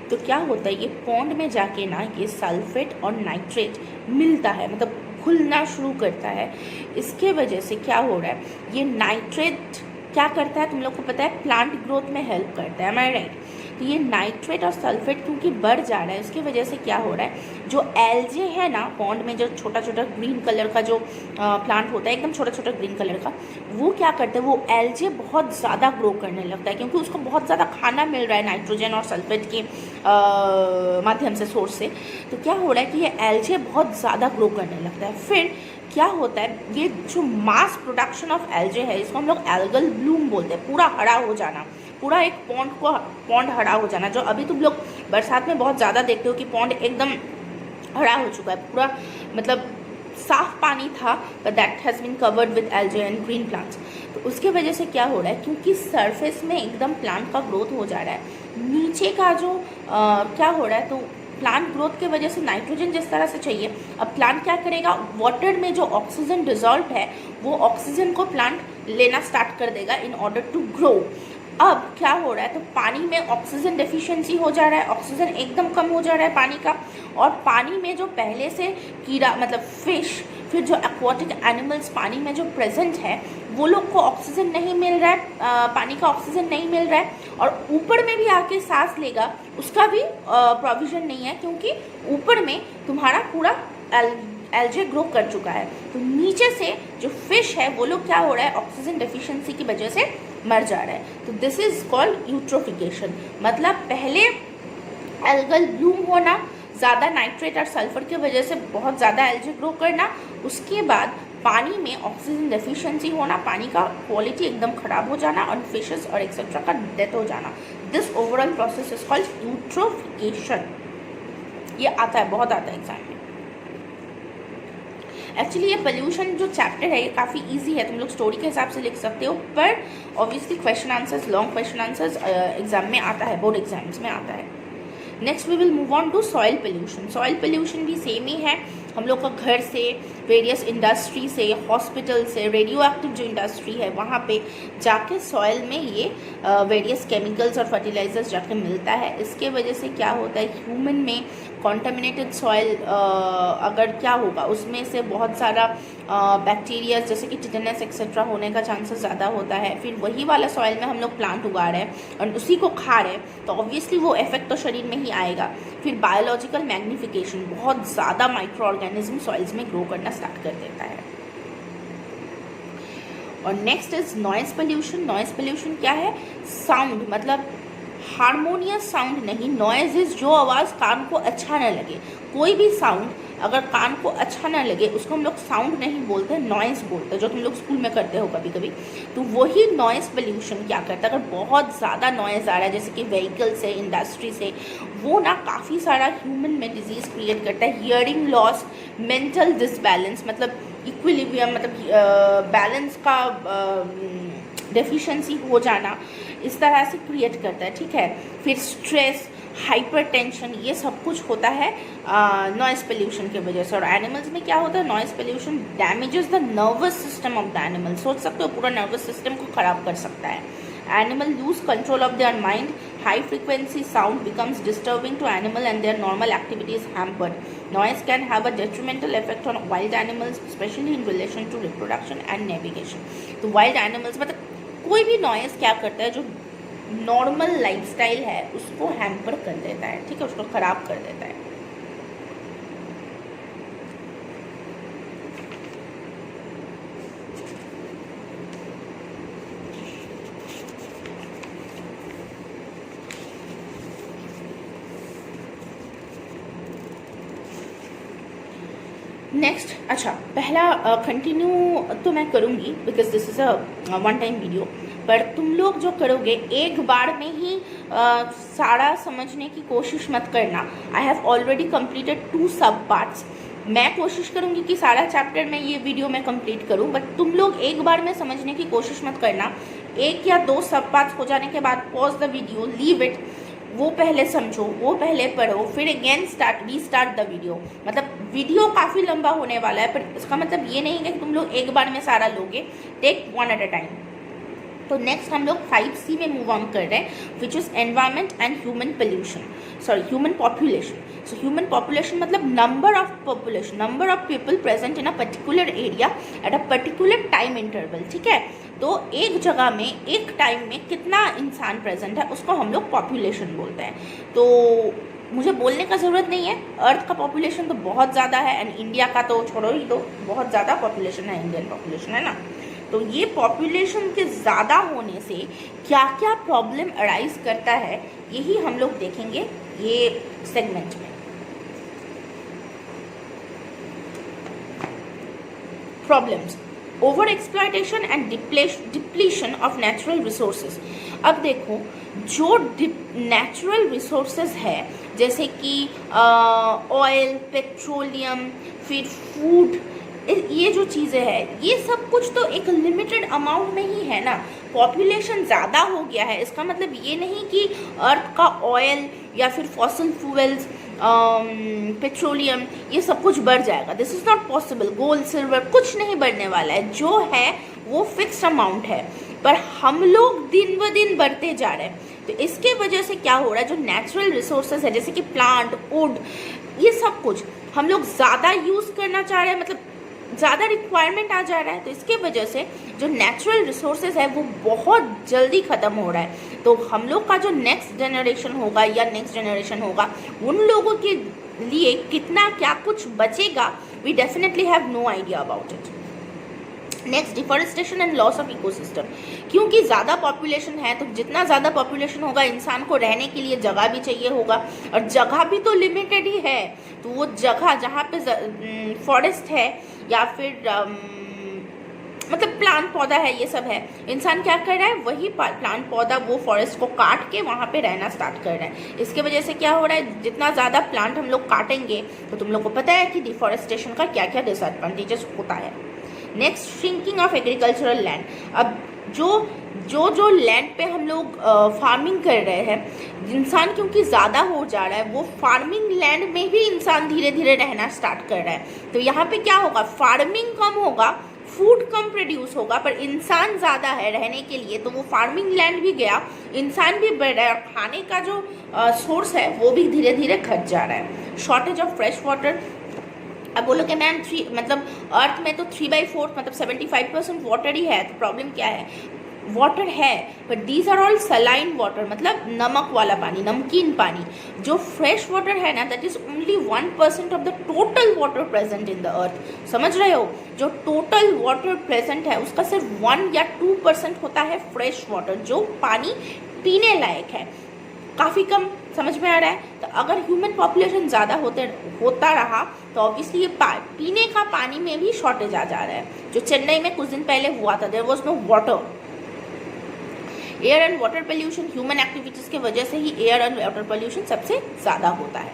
तो क्या होता है, ये पॉन्ड में जाके ना ये सल्फेट और नाइट्रेट मिलता है, मतलब खुलना शुरू करता है। इसके वजह से क्या हो रहा है, ये नाइट्रेट क्या करता है, तुम लोग को पता है, प्लांट ग्रोथ में हेल्प करता है, एम आई राइट? तो ये नाइट्रेट और सल्फेट क्योंकि बढ़ जा रहा है, उसकी वजह से क्या हो रहा है, जो एल्जे है ना पॉन्ड में, जो छोटा छोटा ग्रीन कलर का जो प्लांट होता है, एकदम छोटा छोटा ग्रीन कलर का, वो क्या करता है, वो एल्जे बहुत ज़्यादा ग्रो करने लगता है, क्योंकि उसको बहुत ज़्यादा खाना मिल रहा है नाइट्रोजन और सल्फेट के माध्यम से, सोर्स से। तो क्या हो रहा है कि ये एल्जे बहुत ज़्यादा ग्रो करने लगता है। फिर क्या होता है, ये जो मास प्रोडक्शन ऑफ एल्जे है, इसको हम लोग एल्गल ब्लूम बोलते हैं, पूरा हरा हो जाना, पूरा एक पॉन्ड हरा हो जाना। जो अभी तुम लोग बरसात में बहुत ज़्यादा देखते हो कि पॉन्ड एकदम हरा हो चुका है, पूरा मतलब साफ पानी था, but that has been covered with algae and green plants. तो उसके वजह से क्या हो रहा है, क्योंकि सरफेस में एकदम प्लांट का ग्रोथ हो जा रहा है, नीचे का जो क्या हो रहा है, तो प्लांट ग्रोथ के वजह से नाइट्रोजन जिस तरह से चाहिए, अब प्लांट क्या करेगा, वाटर में जो ऑक्सीजन डिजॉल्व है वो ऑक्सीजन को प्लांट लेना स्टार्ट कर देगा इन ऑर्डर टू ग्रो। अब क्या हो रहा है, तो पानी में ऑक्सीजन डेफिशिएंसी हो जा रहा है, ऑक्सीजन एकदम कम हो जा रहा है पानी का, और पानी में जो पहले से कीड़ा मतलब फिश, फिर जो एक्वाटिक एनिमल्स पानी में जो प्रेजेंट है, वो लोग को ऑक्सीजन नहीं मिल रहा है, पानी का ऑक्सीजन नहीं मिल रहा है, और ऊपर में भी आके सांस लेगा उसका भी प्रोविज़न नहीं है, क्योंकि ऊपर में तुम्हारा पूरा एल्जे ग्रो कर चुका है। तो नीचे से जो फिश है वो लोग क्या हो रहा है, ऑक्सीजन डेफिशिएंसी की वजह से मर जा रहा है। तो दिस इज कॉल्ड यूट्रोफिकेशन। मतलब पहले एल्गल ब्लूम होना, ज़्यादा नाइट्रेट और सल्फर की वजह से बहुत ज़्यादा एल्जे ग्रो करना, उसके बाद पानी में ऑक्सीजन डेफिशिएंसी होना, पानी का क्वालिटी एकदम ख़राब हो जाना, और फिशेस और एक्सेट्रा का डेथ हो जाना। This overall process is called eutrophication. ये आता है, बहुत आता है एग्जाम में। एक्चुअली ये पोल्यूशन जो चैप्टर है ये काफ़ी इजी है, तुम लोग स्टोरी के हिसाब से लिख सकते हो, पर obviously question answers, long question answers exam में आता है, बोर्ड एग्जाम्स में आता है। Next we will move on to soil pollution. Soil pollution भी सेम ही है, हम लोग का घर से, वेरियस इंडस्ट्री से, हॉस्पिटल से, रेडियो एक्टिव जो इंडस्ट्री है वहाँ पे जाके सॉइल में ये वेरियस केमिकल्स और फर्टिलाइजर्स जाके मिलता है। इसके वजह से क्या होता है, ह्यूमन में कॉन्टामिनेटेड सॉइल अगर क्या होगा, उसमें से बहुत सारा बैक्टीरिया जैसे कि टिटेनस एक्सेट्रा होने का चांसेस ज़्यादा होता है। फिर वही वाला सॉइल में हम लोग प्लांट उगा रहे हैं और उसी को खा रहे हैं, तो ऑब्वियसली वो इफेक्ट तो शरीर में ही आएगा। फिर बायोलॉजिकल मैग्निफिकेशन, बहुत ज़्यादा माइक्रो ऑर्गेनिज्म सॉइल्स में ग्रो करना स्टार्ट कर देता है। और next is noise pollution. Noise pollution क्या है, साउंड, मतलब हारमोनियस साउंड नहीं, नॉइज इज जो आवाज़ कान को अच्छा न लगे। कोई भी साउंड अगर कान को अच्छा ना लगे उसको हम लोग साउंड नहीं बोलते, नॉइज बोलते हैं, जो तुम लोग स्कूल में करते हो कभी कभी। तो वही नॉइज पोल्यूशन क्या करता है, अगर बहुत ज़्यादा नॉइज़ आ रहा है जैसे कि व्हीकल से, इंडस्ट्री से, वो ना काफ़ी सारा ह्यूमन में डिजीज़ क्रिएट करता है। हियरिंग लॉस, मेंटल डिसबैलेंस, मतलब इक्विलिब्रियम, मतलब बैलेंस का डेफिशिएंसी हो जाना, इस तरह से क्रिएट करता है, ठीक है। फिर स्ट्रेस, हाइपरटेंशन, ये सब कुछ होता है नॉइज़ पोल्यूशन की वजह से। और एनिमल्स में क्या होता है, noise pollution damages the nervous system of the animal. सोच सकते हो पूरा नर्वस सिस्टम को खराब कर सकता है। Animal lose control of their mind, high frequency sound becomes disturbing to animal and their normal activities hampered. Noise can have a detrimental effect on wild animals, especially in relation to reproduction and navigation. तो wild animals मतलब कोई भी noise क्या करता है, जो normal lifestyle है उसको हैम्पर कर देता है, ठीक है, उसको ख़राब कर देता है। नेक्स्ट, अच्छा, पहला कंटिन्यू तो मैं करूँगी because this is a one time video, पर तुम लोग जो करोगे एक बार में ही सारा समझने की कोशिश मत करना। आई हैव ऑलरेडी कंप्लीटेड 2 सब पार्ट्स। मैं कोशिश करूँगी कि सारा चैप्टर में ये वीडियो में कंप्लीट करूँ, बट तुम लोग एक बार में समझने की कोशिश मत करना। 1 या 2 सब पार्ट्स हो जाने के बाद pause the video, leave it, वो पहले समझो, वो पहले पढ़ो, फिर अगेन रीस्टार्ट द वीडियो। मतलब वीडियो काफ़ी लंबा होने वाला है, पर इसका मतलब ये नहीं है कि तुम लोग एक बार में सारा लोगे। Take 1 at a time. तो नेक्स्ट हम लोग 5C में मूव ऑन कर रहे हैं, which is environment and human population. So human population मतलब number of population, number of people present in a particular area at a particular time interval, ठीक है। तो एक जगह में एक टाइम में कितना इंसान प्रेजेंट है उसको हम लोग पॉपुलेशन बोलते हैं। तो मुझे बोलने का ज़रूरत नहीं है, अर्थ का पॉपुलेशन तो बहुत ज़्यादा है, एंड इंडिया का तो छोड़ो ही दो, बहुत ज़्यादा पॉपुलेशन है, इंडियन पॉपुलेशन है ना। तो ये पॉपुलेशन के ज़्यादा होने से क्या क्या प्रॉब्लम अराइज करता है, यही हम लोग देखेंगे ये सेगमेंट में। Problems, over exploitation and depletion of natural resources. अब देखो, जो नेचुरल रिसोर्सेज है जैसे कि ऑयल, पेट्रोलियम, फिर फूड, ये जो चीज़ें हैं, ये सब कुछ तो एक लिमिटेड अमाउंट में ही है ना। पॉपुलेशन ज़्यादा हो गया है, इसका मतलब ये नहीं कि अर्थ का ऑयल या फिर फॉसिल फ्यूल्स, पेट्रोलियम, ये सब कुछ बढ़ जाएगा। This is not possible. Gold, silver कुछ नहीं बढ़ने वाला है, जो है वो फिक्स्ड अमाउंट है, पर हम लोग दिन ब दिन बढ़ते जा रहे हैं। तो इसके वजह से क्या हो रहा है, जो नेचुरल रिसोर्सेज है जैसे कि प्लांट, वुड, ये सब कुछ हम लोग ज़्यादा यूज़ करना चाह रहे हैं, मतलब ज़्यादा रिक्वायरमेंट आ जा रहा है। तो इसके वजह से जो नेचुरल रिसोर्सेज है वो बहुत जल्दी ख़त्म हो रहा है। तो हम लोग का जो नेक्स्ट जनरेशन होगा उन लोगों के लिए कितना क्या कुछ बचेगा, we definitely have no idea about it. Next, deforestation and loss of ecosystem. क्योंकि ज़्यादा पॉपुलेशन है, तो जितना ज़्यादा पॉपुलेशन होगा इंसान को रहने के लिए जगह भी चाहिए होगा, और जगह भी तो लिमिटेड ही है। तो वो जगह जहाँ पे फॉरेस्ट है या फिर मतलब प्लांट पौधा है, ये सब है। इंसान क्या कर रहा है, वही प्लांट पौधा वो फॉरेस्ट को काट के वहाँ पे रहना स्टार्ट कर रहा है। इसके वजह से क्या हो रहा है, जितना ज़्यादा प्लांट हम लोग काटेंगे तो तुम लोग को पता है कि डिफॉरेस्टेशन का क्या क्या डिसएडवांटेजेस होता है। Next, shrinking of agricultural land. अब जो लैंड पे हम लोग फार्मिंग कर रहे हैं, इंसान क्योंकि ज़्यादा हो जा रहा है, वो फार्मिंग लैंड में भी इंसान धीरे धीरे रहना स्टार्ट कर रहा है। तो यहाँ पे क्या होगा, फार्मिंग कम होगा, फूड कम प्रोड्यूस होगा, पर इंसान ज़्यादा है रहने के लिए, तो वो फार्मिंग लैंड भी गया, इंसान भी बढ़ रहा है, और खाने का जो सोर्स है वो भी धीरे धीरे घट जा रहा है। Shortage of fresh water. अब बोलो कि मैम मतलब अर्थ में तो 3/4 मतलब 75% वाटर ही है, तो प्रॉब्लम क्या है, वाटर है but these are all saline water, मतलब नमक वाला पानी, नमकीन पानी। जो फ्रेश वाटर है ना, that is only 1% of the total water present in the earth. समझ रहे हो, जो टोटल वाटर प्रेजेंट है उसका सिर्फ 1 या 2% होता है फ्रेश वाटर, जो पानी पीने लायक है, काफ़ी कम। समझ में आ रहा है। तो अगर ह्यूमन पॉपुलेशन ज़्यादा होता रहा तो ऑब्वियसली ये पीने का पानी में भी शॉर्टेज आ जा रहा है, जो चेन्नई में कुछ दिन पहले हुआ था, there was no water. Air and water pollution, human activities की वजह से ही एयर एंड वाटर पोल्यूशन सबसे ज़्यादा होता है।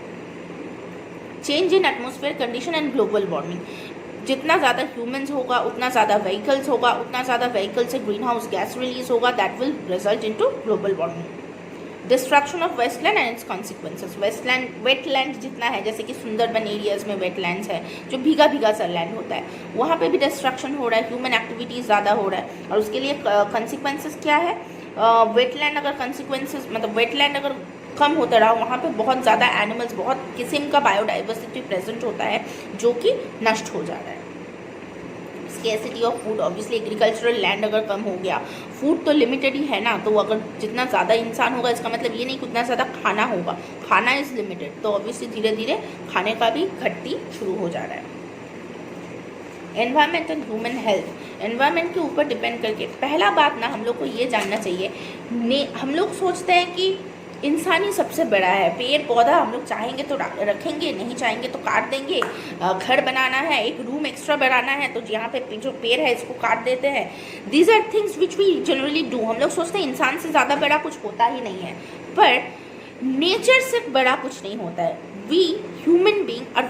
Change in atmosphere condition and global warming, जितना ज़्यादा ह्यूमंस होगा उतना ज़्यादा व्हीकल्स होगा, उतना ज़्यादा व्हीकल से ग्रीन हाउस गैस रिलीज होगा, that will result into global warming. Destruction of wasteland and its consequences, wetland जितना है, जैसे कि सुंदरबन एरियाज में वेटलैंड्स है, जो भीगा भीगा सा लैंड होता है, वहाँ पे भी डिस्ट्रक्शन हो रहा है, ह्यूमन एक्टिविटीज़ ज़्यादा हो रहा है, और उसके लिए कॉन्सिक्वेंसेस क्या है, वेटलैंड अगर कॉन्सिक्वेंसेस मतलब वेटलैंड अगर कम होता रहा, वहाँ पे बहुत ज़्यादा एनिमल्स, बहुत किस्म का बायोडाइवर्सिटी प्रेजेंट होता है जो कि नष्ट हो जा रहा है। Scarcity of food, obviously agricultural land अगर कम हो गया, फूड तो लिमिटेड ही है ना, तो अगर जितना ज़्यादा इंसान होगा इसका मतलब ये नहीं कि उतना ज़्यादा खाना होगा, खाना इज़ लिमिटेड, तो ऑब्वियसली धीरे धीरे खाने का भी घटती शुरू हो जा रहा है। Environment and human health, environment के ऊपर डिपेंड करके, पहला बात ना हम लोग को ये जानना चाहिए, हम लोग सोचते हैं कि इंसान ही सबसे बड़ा है, पेड़ पौधा हम लोग चाहेंगे तो रखेंगे, नहीं चाहेंगे तो काट देंगे, घर बनाना है, एक रूम एक्स्ट्रा बनाना है तो यहाँ पे जो पेड़ है इसको काट देते हैं। These are things which we generally do. हम लोग सोचते हैं इंसान से ज़्यादा बड़ा कुछ होता ही नहीं है, पर नेचर से बड़ा कुछ नहीं होता है। We human being are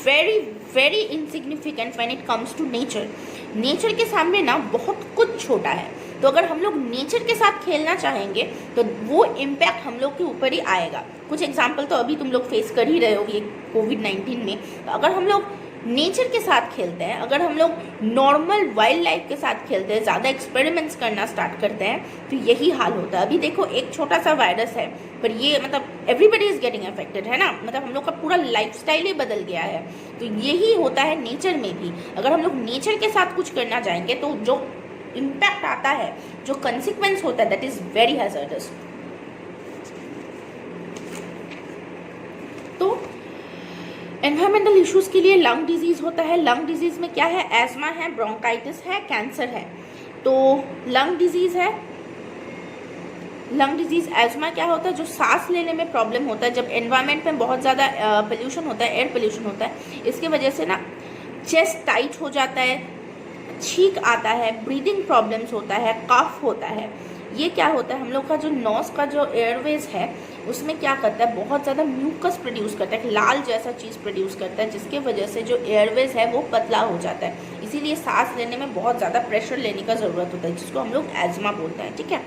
very very insignificant when it comes to nature. Nature के सामने ना बहुत कुछ छोटा है, तो अगर हम लोग नेचर के साथ खेलना चाहेंगे तो वो इम्पैक्ट हम लोग के ऊपर ही आएगा। कुछ एग्जाम्पल तो अभी तुम लोग फेस कर ही रहे हो ये कोविड-19 में। तो अगर हम लोग नेचर के साथ खेलते हैं, अगर हम लोग नॉर्मल वाइल्ड लाइफ के साथ खेलते हैं, ज़्यादा एक्सपेरिमेंट्स करना स्टार्ट करते हैं, तो यही हाल होता है। अभी देखो एक छोटा सा वायरस है, पर ये मतलब एवरीबडी इज़ गेटिंग अफेक्टेड है ना, मतलब हम लोग का पूरा लाइफस्टाइल ही बदल गया है। तो यही होता है नेचर में भी। अगर हम लोग नेचर के साथ कुछ करना चाहेंगे तो जो इम्पैक्ट आता है, जो कंसिक्वेंस होता है, दैट इज़ वेरी हैजर्डस। तो एनवायरमेंटल इश्यूज के लिए लंग डिजीज होता है। लंग डिजीज में क्या है, एस्मा है, ब्रोंकाइटिस है, कैंसर है। तो लंग डिजीज है, लंग डिजीज एस्मा क्या होता है, जो सांस लेने में प्रॉब्लम होता है, जब एनवायरमेंट में बहुत ज़्यादा पोल्यूशन होता है, एयर पोल्यूशन होता है, इसके वजह से ना चेस्ट टाइट हो जाता है, छींक आता है, ब्रीदिंग प्रॉब्लम्स होता है, कफ होता है। ये क्या होता है, हम लोग का जो नोज का जो एयरवेज है उसमें क्या करता है, बहुत ज़्यादा म्यूकस प्रोड्यूस करता है, लाल जैसा चीज़ प्रोड्यूस करता है, जिसके वजह से जो एयरवेज है वो पतला हो जाता है। इसीलिए सांस लेने में बहुत ज़्यादा प्रेशर लेने का ज़रूरत होता है, जिसको हम लोग एज्मा बोलते हैं। ठीक है।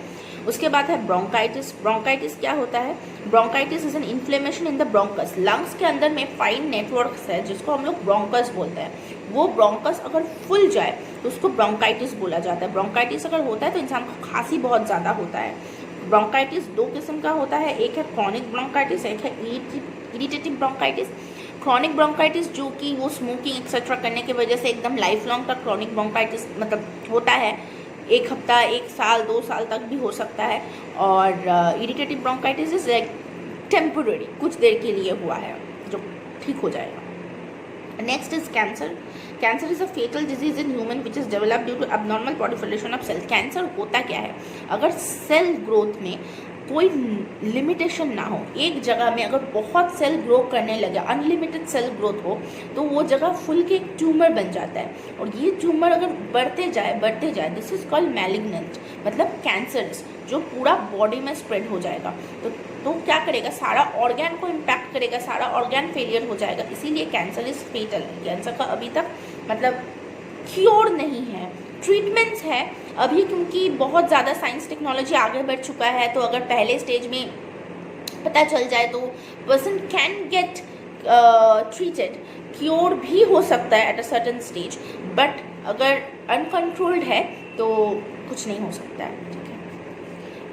उसके बाद है ब्रोंकाइटिस। ब्रोंकाइटिस क्या होता है, bronchitis is an inflammation in the bronchus. Lungs के अंदर में फाइन नेटवर्क्स है जिसको हम लोग ब्रोंकस बोलते हैं। वो ब्रोंकस अगर फुल जाए तो उसको ब्रोंकाइटिस बोला जाता है। ब्रोंकाइटिस अगर होता है तो इंसान को खांसी बहुत ज़्यादा होता है। ब्रोंकाइटिस दो किस्म का होता है, एक है क्रॉनिक ब्रोंकाइटिस, एक है इरिटेटिव ब्रोंकाइटिस। क्रॉनिक ब्रोंकाइटिस जो कि वो स्मोकिंग एक्सेट्रा करने की वजह से एकदम लाइफ लॉन्ग तक क्रॉनिक ब्रोंकाइटिस मतलब होता है, 1 हफ्ता, 1 साल, 2 साल तक भी हो सकता है। और इरिटेटिव ब्रोंकाइटिस इज टेम्पोररी, कुछ देर के लिए हुआ है जो ठीक हो जाएगा। Next is cancer. Cancer is a fatal disease in human which is developed due to abnormal proliferation of cell. Cancer होता क्या है, अगर सेल ग्रोथ में कोई लिमिटेशन ना हो। एक जगह में अगर बहुत सेल ग्रो करने लगे, अनलिमिटेड सेल ग्रोथ हो, तो वो जगह फुल के एक ट्यूमर बन जाता है। और ये ट्यूमर अगर बढ़ते जाए, दिस इज कॉल्ड मैलिग्नेंट, मतलब कैंसरस, जो पूरा बॉडी में स्प्रेड हो जाएगा। तो क्या करेगा, सारा ऑर्गन को इम्पैक्ट करेगा, सारा ऑर्गन फेलियर हो जाएगा। इसीलिए कैंसर इज फेटल। कैंसर का अभी तक मतलब क्योर नहीं है, ट्रीटमेंट्स है अभी, क्योंकि बहुत ज़्यादा साइंस टेक्नोलॉजी आगे बढ़ चुका है। तो अगर पहले स्टेज में पता चल जाए तो person can get treated, cure भी हो सकता है at a certain stage. But अगर अनकंट्रोल्ड है तो कुछ नहीं हो सकता है, ठीक है।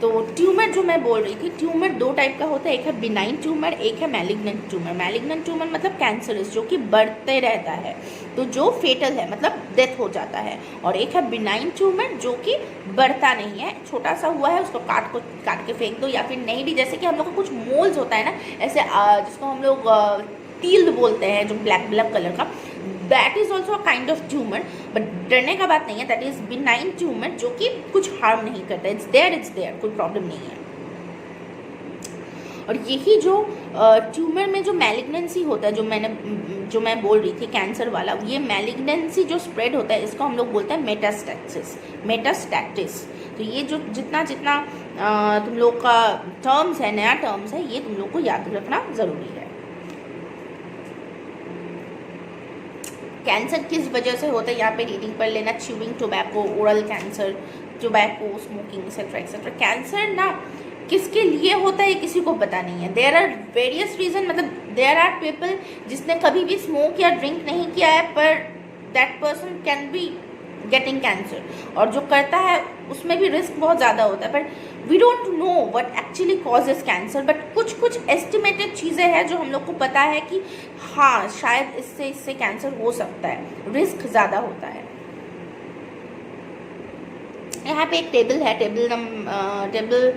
तो ट्यूमर जो मैं बोल रही थी, ट्यूमर दो टाइप का होता है, एक है बिनाइन ट्यूमर, एक है मैलिग्नेंट ट्यूमर। मैलिग्नेंट ट्यूमर मतलब कैंसरस, जो कि बढ़ते रहता है, तो जो फेटल है, मतलब डेथ हो जाता है। और एक है बिनाइन ट्यूमर, जो कि बढ़ता नहीं है, छोटा सा हुआ है, उसको काट के फेंक दो, या फिर नहीं भी, जैसे कि हम लोग को कुछ मोल्स होता है ना, ऐसे जिसको हम लोग टील बोलते हैं, जो ब्लैक कलर का, that is also a kind of tumour. But डरने का बात नहीं है, दैट इज बिनाइन ट्यूमर, जो कि कुछ हार्म नहीं करता। इट्स देयर, कोई प्रॉब्लम नहीं है। और यही जो ट्यूमर में जो मैलिग्नेंसी होता है, जो मैं बोल रही थी कैंसर वाला, ये मैलिग्नेंसी जो स्प्रेड होता है, इसको हम लोग बोलते हैं मेटास्टैटिस। तो ये जो जितना तुम लोग का टर्म्स है, नया टर्म्स है, ये तुम लोग को याद रखना ज़रूरी है। कैंसर किस वजह से होता है, यहाँ पे रीडिंग पर लेना, chewing tobacco, oral cancer, tobacco, smoking, etcetera. Cancer ना किसके लिए होता है किसी को पता नहीं है। देयर आर वेरियस रीजन, मतलब देयर आर पीपल जिसने कभी भी स्मोक या ड्रिंक नहीं किया है, पर that person can be getting cancer. और जो करता है उसमें भी रिस्क बहुत ज़्यादा होता है, पर we don't know what actually causes cancer. But कुछ एस्टिमेटेड चीज़ें हैं जो हम लोग को पता है कि हाँ, शायद इससे कैंसर हो सकता है, रिस्क ज़्यादा होता है। यहाँ पे एक टेबल है, टेबल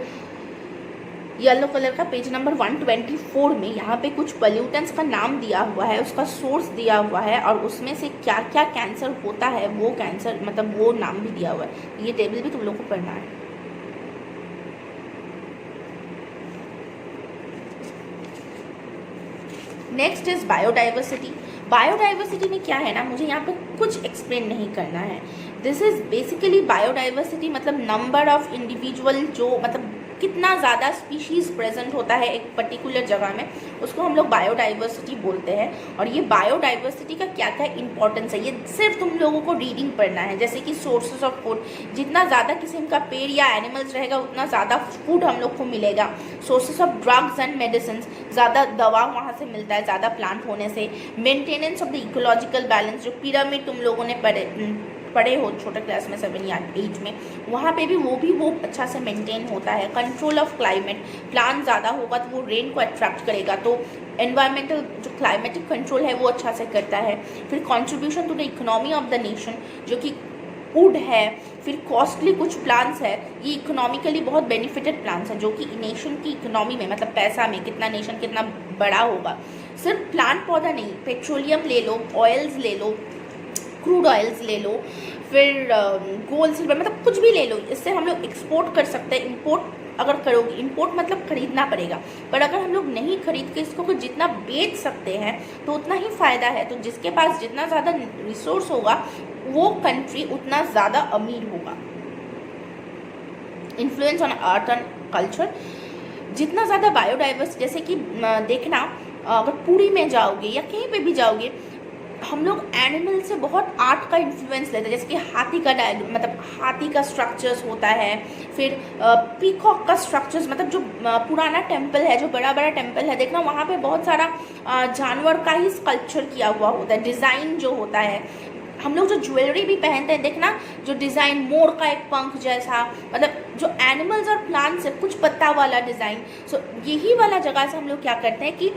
येलो कलर का, पेज नंबर 124 में यहाँ पे कुछ पोल्यूटेंट्स का नाम दिया हुआ है, उसका सोर्स दिया हुआ है, और उसमें से क्या क्या कैंसर होता है, वो कैंसर मतलब वो नाम भी दिया हुआ है। ये टेबल भी तुम लोग को पढ़ना है। Next is biodiversity. बायोडाइवर्सिटी में क्या है ना, मुझे यहाँ पे कुछ एक्सप्लेन नहीं करना है। दिस इज बेसिकली बायोडाइवर्सिटी मतलब नंबर ऑफ इंडिविजुअल, जो मतलब कितना ज़्यादा स्पीशीज़ प्रेजेंट होता है एक पर्टिकुलर जगह में, उसको हम लोग बायोडाइवर्सिटी बोलते हैं। और ये बायोडाइवर्सिटी का क्या क्या इंपॉर्टेंस है, ये सिर्फ तुम लोगों को रीडिंग पढ़ना है। जैसे कि सोर्सेज ऑफ फूड, जितना ज़्यादा किस्म का पेड़ या एनिमल्स रहेगा, उतना ज़्यादा फूड हम लोग को मिलेगा। Sources of drugs and medicine, ज़्यादा दवा वहाँ से मिलता है ज़्यादा प्लांट होने से। Maintenance of the ecological balance, जो पिरामिड तुम लोगों ने पढ़े हो छोटे क्लास में 7 या 8 में, वहाँ पे भी वो अच्छा से मेंटेन होता है। कंट्रोल ऑफ क्लाइमेट, प्लांट ज़्यादा होगा तो वो रेन को अट्रैक्ट करेगा, तो एनवायरमेंटल जो क्लाइमेटिक कंट्रोल है वो अच्छा से करता है। फिर contribution to the economy of the nation, जो कि वुड है। फिर कॉस्टली कुछ प्लांट्स है, ये इकोनॉमिकली बहुत बेनिफिटेड प्लांट्स हैं, जो कि नेशन की इकोनॉमी में मतलब पैसा में कितना नेशन कितना बड़ा होगा। सिर्फ प्लांट पौधा नहीं, पेट्रोलियम ले लो, ऑयल्स ले लो, क्रूड ऑयल्स ले लो, फिर गोल्ड सिल्वर, मतलब कुछ भी ले लो, इससे हम लोग एक्सपोर्ट कर सकते हैं। इंपोर्ट अगर करोगे, इंपोर्ट मतलब खरीदना पड़ेगा, पर अगर हम लोग नहीं खरीद के इसको जितना बेच सकते हैं तो उतना ही फ़ायदा है। तो जिसके पास जितना ज़्यादा रिसोर्स होगा वो कंट्री उतना ज़्यादा अमीर होगा। Influence on art and culture, जितना ज़्यादा बायोडाइवर्सिटी, जैसे कि देखना अगर पुरी में जाओगे या कहीं पे भी जाओगे, हम लोग एनिमल से बहुत आर्ट का इन्फ्लुएंस लेते हैं। जैसे कि हाथी का मतलब हाथी का स्ट्रक्चर्स होता है, फिर पीकॉक का स्ट्रक्चर्स, मतलब जो पुराना टेम्पल है, जो बड़ा बड़ा टेम्पल है, देखना वहाँ पे बहुत सारा जानवर का ही स्कल्पचर किया हुआ होता है। डिज़ाइन जो होता है, हम लोग जो ज्वेलरी भी पहनते हैं, देखना जो डिज़ाइन मोर का एक पंख जैसा, मतलब जो एनिमल्स और प्लांट्स है कुछ पत्ता वाला डिज़ाइन। सो यही वाला जगह से हम लोग क्या करते हैं कि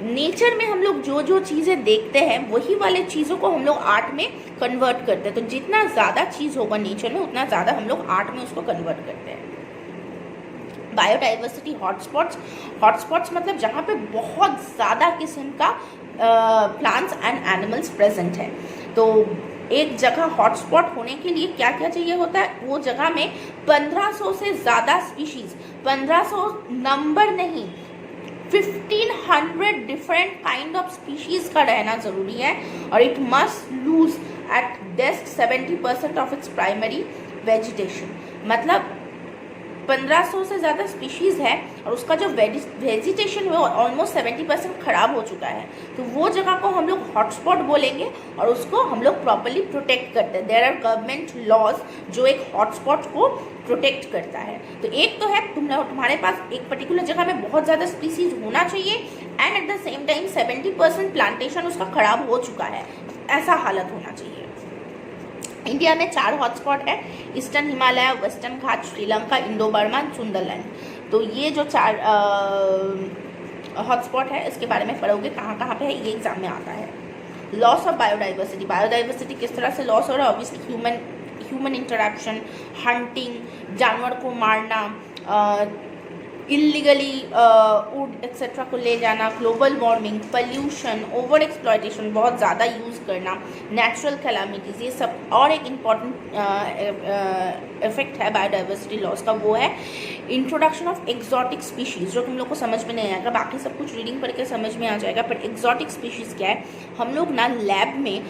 नेचर में हम लोग जो चीज़ें देखते हैं वही वाले चीज़ों को हम लोग आर्ट में कन्वर्ट करते हैं। तो जितना ज़्यादा चीज़ होगा नेचर में, उतना ज़्यादा हम लोग आर्ट में उसको कन्वर्ट करते हैं। बायोडाइवर्सिटी हॉटस्पॉट्स मतलब जहाँ पे बहुत ज़्यादा किस्म का प्लांट्स एंड एनिमल्स प्रेजेंट है। तो एक जगह हॉटस्पॉट होने के लिए क्या क्या चाहिए होता है, वो जगह में 1500 से ज़्यादा स्पीशीज़, 1500 नंबर नहीं, 1500 डिफरेंट काइंड ऑफ स्पीशीज का रहना जरूरी है, और it must lose at best 70% of its primary vegetation. मतलब 1500 से ज़्यादा स्पीशीज़ है और उसका जो वेजिटेशन है वो ऑलमोस्ट 70% ख़राब हो चुका है, तो वो जगह को हम लोग हॉटस्पॉट बोलेंगे और उसको हम लोग प्रॉपर्ली प्रोटेक्ट करते हैं। देयर आर गवर्नमेंट लॉज जो एक हॉटस्पॉट को प्रोटेक्ट करता है। तो एक तो है तुम्हारे पास एक पर्टिकुलर जगह में बहुत ज़्यादा स्पीसीज होना चाहिए and at the same time 70% plantation उसका ख़राब हो चुका है, ऐसा हालत होना चाहिए। इंडिया में 4 हॉटस्पॉट है, ईस्टर्न हिमालय, वेस्टर्न घाट, श्रीलंका, इंडो बर्मा, सुंदरलैंड। तो ये जो 4 हॉटस्पॉट है इसके बारे में पढ़ोगे कहाँ कहाँ पे है, ये एग्जाम में आता है। लॉस ऑफ बायोडाइवर्सिटी, बायोडाइवर्सिटी किस तरह से लॉस हो रहा है? ऑब्वियसली ह्यूमन इंटरेक्शन, हंटिंग, जानवर को मारना, इलीगली वुड एक्सेट्रा को ले जाना, global warming, pollution, over exploitation, बहुत ज़्यादा यूज़ करना, नेचुरल कैलामिटीज़, ये सब। और एक इम्पॉर्टेंट इफेक्ट है बायोडाइवर्सिटी लॉस का, वो है इंट्रोडक्शन ऑफ एक्जॉटिक स्पीशीज़, जो तुम लोग को समझ में नहीं आएगा, बाकी सब कुछ रीडिंग पढ़ के समझ में आ जाएगा। पर एक्जॉटिक स्पीशीज़ क्या है? हम लोग ना लैब में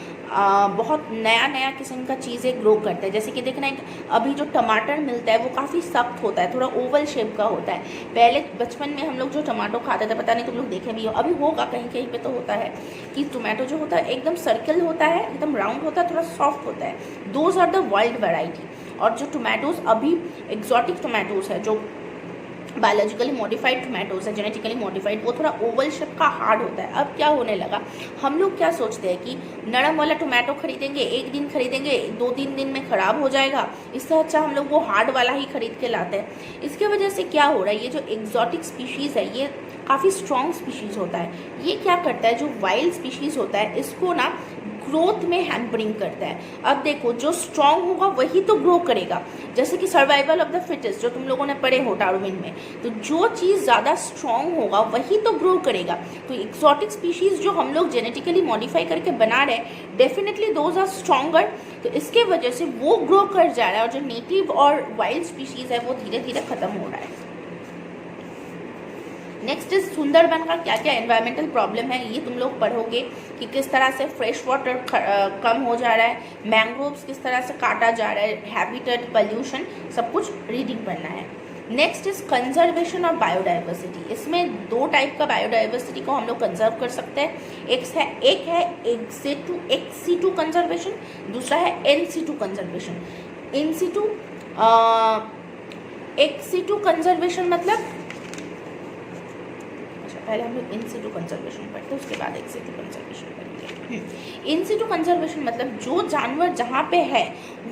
बहुत नया नया किस्म का चीज़ें ग्रो करते हैं। जैसे कि देखना, एक अभी जो टमाटर मिलता है वो काफ़ी सख्त होता है, थोड़ा ओवल शेप का होता है। पहले बचपन में हम लोग जो टमाटो खाते थे, पता नहीं तुम लोग देखे भी हो, अभी होगा कहीं कहीं पे तो होता है कि टोमेटो जो होता है एकदम सर्कल होता है, एकदम राउंड होता है, थोड़ा सॉफ्ट होता है। Those are the wild variety. और जो टोमेटोज़ अभी एक्जॉटिक टोमेटोज़ है, जो बायोलॉजिकली मॉडिफाइड टोमेटोज़ है, जेनेटिकली मॉडिफाइड, वो थोड़ा ओवल शेप का हार्ड होता है। अब क्या होने लगा, हम लोग क्या सोचते हैं कि नरम वाला टोमेटो खरीदेंगे, एक दिन खरीदेंगे, 2-3 दिन में ख़राब हो जाएगा, इससे अच्छा हम लोग वो हार्ड वाला ही खरीद के लाते हैं। इसके वजह से क्या हो रहा है, ये जो एक्जॉटिक स्पीशीज़ है ये काफ़ी स्ट्रॉन्ग स्पीशीज़ होता है। ये क्या करता है, जो वाइल्ड स्पीशीज़ होता है इसको ना ग्रोथ में हैम्परिंग करता है। अब देखो, जो स्ट्रॉन्ग होगा वही तो ग्रो करेगा। जैसे कि सर्वाइवल ऑफ द फिटेस्ट जो तुम लोगों ने पढ़े हो डार्विन में, तो जो चीज़ ज़्यादा स्ट्रॉन्ग होगा वही तो ग्रो करेगा। तो एक्सोटिक स्पीशीज़ जो हम लोग जेनेटिकली मॉडिफाई करके बना रहे हैं, डेफिनेटली दोज आर स्ट्रॉन्गर, तो इसके वजह से वो ग्रो कर जा रहा है, और जो नेटिव और वाइल्ड स्पीशीज़ है वो धीरे धीरे ख़त्म हो रहा है। नेक्स्ट इज सुंदरबन का क्या क्या एनवायरमेंटल प्रॉब्लम है, ये तुम लोग पढ़ोगे कि किस तरह से फ्रेश वाटर कम हो जा रहा है, मैंग्रोव्स किस तरह से काटा जा रहा है, हैबिटेट, पोल्यूशन, सब कुछ रीडिंग पढ़ना है। Next is conservation of biodiversity. इसमें 2 टाइप का बायोडाइवर्सिटी को हम लोग कंजर्व कर सकते हैं। एक है एक्सीटू कंजर्वेशन, दूसरा है एनसीटू कंजर्वेशन। एक्सीटू कंजर्वेशन मतलब, पहले हम लोग इनसिटू कंजर्वेशन पढ़ते हैं, उसके बाद एक्सिटू कंजर्वेशन करेंगे। इनसिटू कंजर्वेशन मतलब जो जानवर जहाँ पे है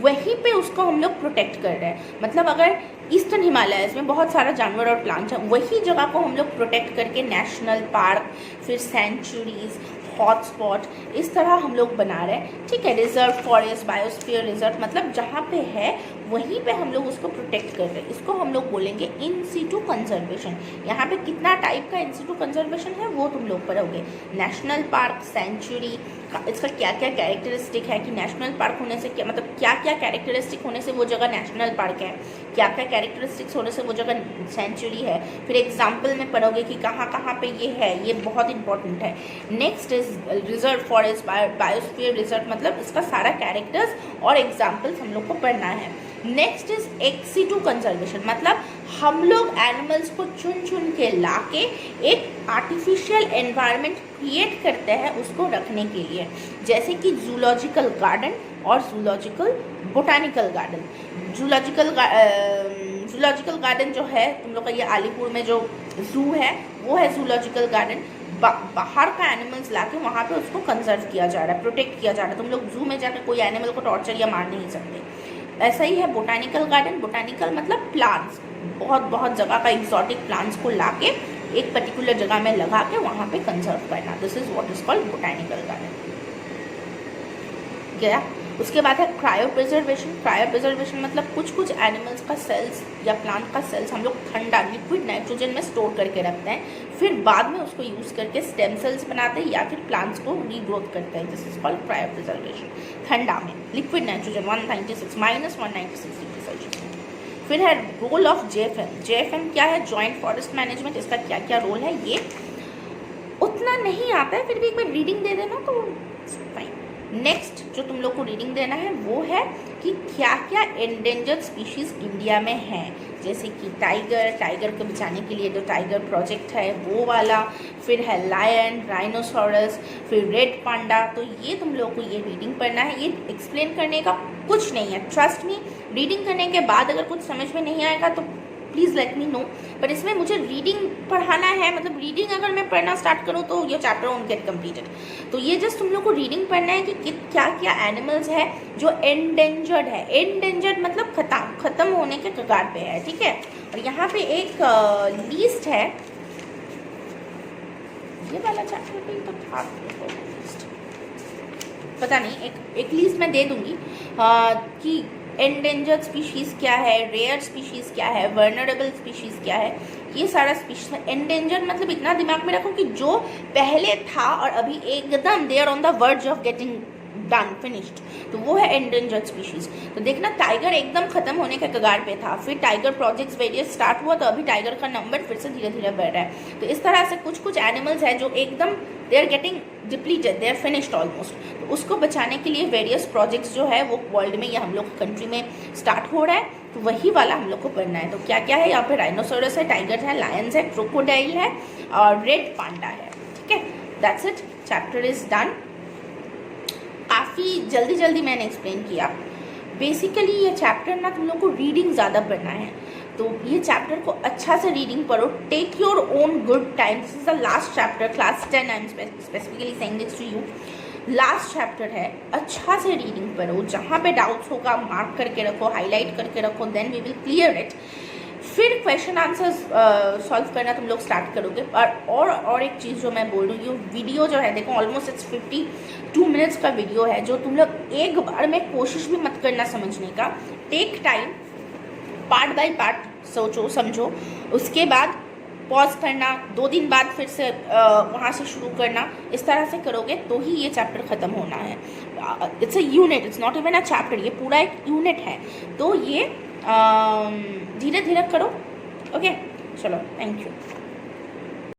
वहीं पे उसको हम लोग प्रोटेक्ट कर रहे हैं। मतलब अगर ईस्टर्न हिमालयस में बहुत सारा जानवर और प्लांट्स हैं, वही जगह को हम लोग प्रोटेक्ट करके नेशनल पार्क, फिर सेंचुरीज, हॉटस्पॉट, इस तरह हम लोग बना रहे हैं। ठीक है, रिजर्व, फॉरेस्ट, बायोस्फीयर रिजर्व, मतलब जहाँ पे है वहीं पे हम लोग उसको प्रोटेक्ट कर रहे हैं। इसको हम लोग बोलेंगे इन सीटू कंजर्वेशन। यहाँ पे कितना टाइप का इन सीटू कंजर्वेशन है वो तुम लोग पढ़ोगे। नेशनल पार्क, सेंचुरी, इसका क्या क्या कैरेक्टरिस्टिक है कि नेशनल पार्क होने से क्या मतलब, क्या क्या कैरेक्टरिस्टिक होने से वो जगह नेशनल पार्क है, क्या क्या कैरेक्टरिस्टिक्स होने से वो जगह सेंचुरी है। फिर एग्जाम्पल में पढ़ोगे कि कहाँ कहाँ पे ये है, ये बहुत इंपॉर्टेंट है। Next is reserve, forest, biosphere reserve, मतलब इसका सारा कैरेक्टर्स और एग्जाम्पल्स हम लोग को पढ़ना है। नेक्स्ट इज एक्सीटू कंजर्वेशन, मतलब हम लोग एनिमल्स को चुन चुन के लाके एक आर्टिफिशियल एनवायरनमेंट क्रिएट करते हैं उसको रखने के लिए, जैसे कि जूलॉजिकल गार्डन और zoological botanical garden. Zoological garden जो है तुम लोग का, ये अलीपुर में जो जू है वो है जूलॉजिकल गार्डन। बाहर का एनिमल्स लाके वहाँ पे उसको कंजर्व किया जा रहा है, प्रोटेक्ट किया जा रहा है। तुम लोग जू में जाकर कोई एनिमल को टॉर्चर या मार नहीं सकते। ऐसा ही है बोटानिकल गार्डन। बोटानिकल मतलब प्लांट्स, बहुत बहुत जगह का एक्सोटिक प्लांट्स को लाके एक पर्टिकुलर जगह में लगा के वहाँ पे कंजर्व करना, this is what is called botanical garden. गया। उसके बाद है क्रायो प्रिजर्वेशन। क्रायो प्रिजर्वेशन मतलब कुछ कुछ एनिमल्स का सेल्स या प्लांट का सेल्स हम लोग ठंडा लिक्विड नाइट्रोजन में स्टोर करके रखते हैं, फिर बाद में उसको यूज़ करके स्टेम सेल्स बनाते हैं या फिर प्लांट्स को रीग्रोथ करते हैं, this is called cryo preservation. ठंडा में लिक्विड नाइट्रोजन -196 डिग्री सेल्सियस। फिर है रोल ऑफ जेएफएम। जेएफएम क्या है? Joint forest management. इसका क्या क्या रोल है ये उतना नहीं आता है, फिर भी एक बार रीडिंग दे देना तो फाइन। नेक्स्ट जो तुम लोग को रीडिंग देना है वो है कि क्या क्या एंडेंजर्ड स्पीशीज़ इंडिया में हैं, जैसे कि टाइगर को बचाने के लिए जो टाइगर प्रोजेक्ट है वो वाला, फिर है लायन, राइनोसोरस, फिर रेड पांडा। तो ये तुम लोग को ये रीडिंग पढ़ना है, ये एक्सप्लेन करने का कुछ नहीं है, ट्रस्ट मी। रीडिंग करने के बाद अगर कुछ समझ में नहीं आएगा तो प्लीज़ लेट मी नो, पर इसमें मुझे रीडिंग पढ़ाना है, मतलब रीडिंग अगर मैं पढ़ना स्टार्ट करूँ तो ये चैप्टर वोंट गेट कंप्लीटेड। तो ये जस्ट तुम लोग को रीडिंग पढ़ना है कि क्या क्या एनिमल्स है जो एंडेंजर्ड है। एंडेंजर्ड मतलब खत्म होने के कगार पे है, ठीक है। और यहाँ पे एक लिस्ट है, ये वाला चैप्टर पे तो था लिस्ट, पता नहीं, एक लिस्ट मैं दे दूंगी कि एंडेंजर्ड स्पीशीज़ क्या है, रेयर स्पीशीज़ क्या है, वर्नरेबल स्पीशीज़ क्या है, ये सारा स्पीशीज़ है। एंडेंजर्ड मतलब इतना दिमाग में रखो कि जो पहले था और अभी एकदम they are on the verge of getting done finished, तो वो है एंडेंजर्ड स्पीशीज़। तो देखना टाइगर एकदम खत्म होने के कगार पे था, फिर टाइगर प्रोजेक्ट्स वेरियस स्टार्ट हुआ तो अभी टाइगर का नंबर फिर से धीरे धीरे बढ़ रहा है। तो इस तरह से कुछ एनिमल्स है जो एकदम they are getting depleted, they are finished almost. तो उसको बचाने के लिए वेरियस प्रोजेक्ट्स जो है वो वर्ल्ड में या हम लोग कंट्री में स्टार्ट हो रहा है, तो वही वाला हम लोग को पढ़ना है। तो क्या क्या है यहाँ पे? राइनोसोरस है, टाइगर है, लायंस है, क्रोकोडाइल है और रेड पांडा है, ठीक है। That's it, chapter is done. काफ़ी जल्दी मैंने एक्सप्लेन किया। बेसिकली ये चैप्टर ना तुम लोग को रीडिंग ज़्यादा पढ़ना है, तो ये चैप्टर को अच्छा से रीडिंग पढ़ो, take your own good time. This is the last chapter, class 10, I am specifically saying this to you. Last chapter है, अच्छा से रीडिंग पढ़ो, जहाँ पे डाउट्स होगा मार्क करके रखो, हाईलाइट करके रखो, then we will clear it. फिर क्वेश्चन आंसर्स सॉल्व करना तुम लोग स्टार्ट करोगे। और एक चीज़ जो मैं बोल रही हूँ, वीडियो जो है देखो ऑलमोस्ट इट्स 52 मिनट्स का वीडियो है, जो तुम लोग एक बार में कोशिश भी मत करना समझने का। Take time, part by part सोचो समझो, उसके बाद पॉज करना, 2 दिन बाद फिर से वहाँ से शुरू करना। इस तरह से करोगे तो ही ये चैप्टर ख़त्म होना है। It's a unit, it's not even a chapter, ये पूरा एक यूनिट है। तो ये धीरे धीरे करो, ओके। चलो, थैंक यू।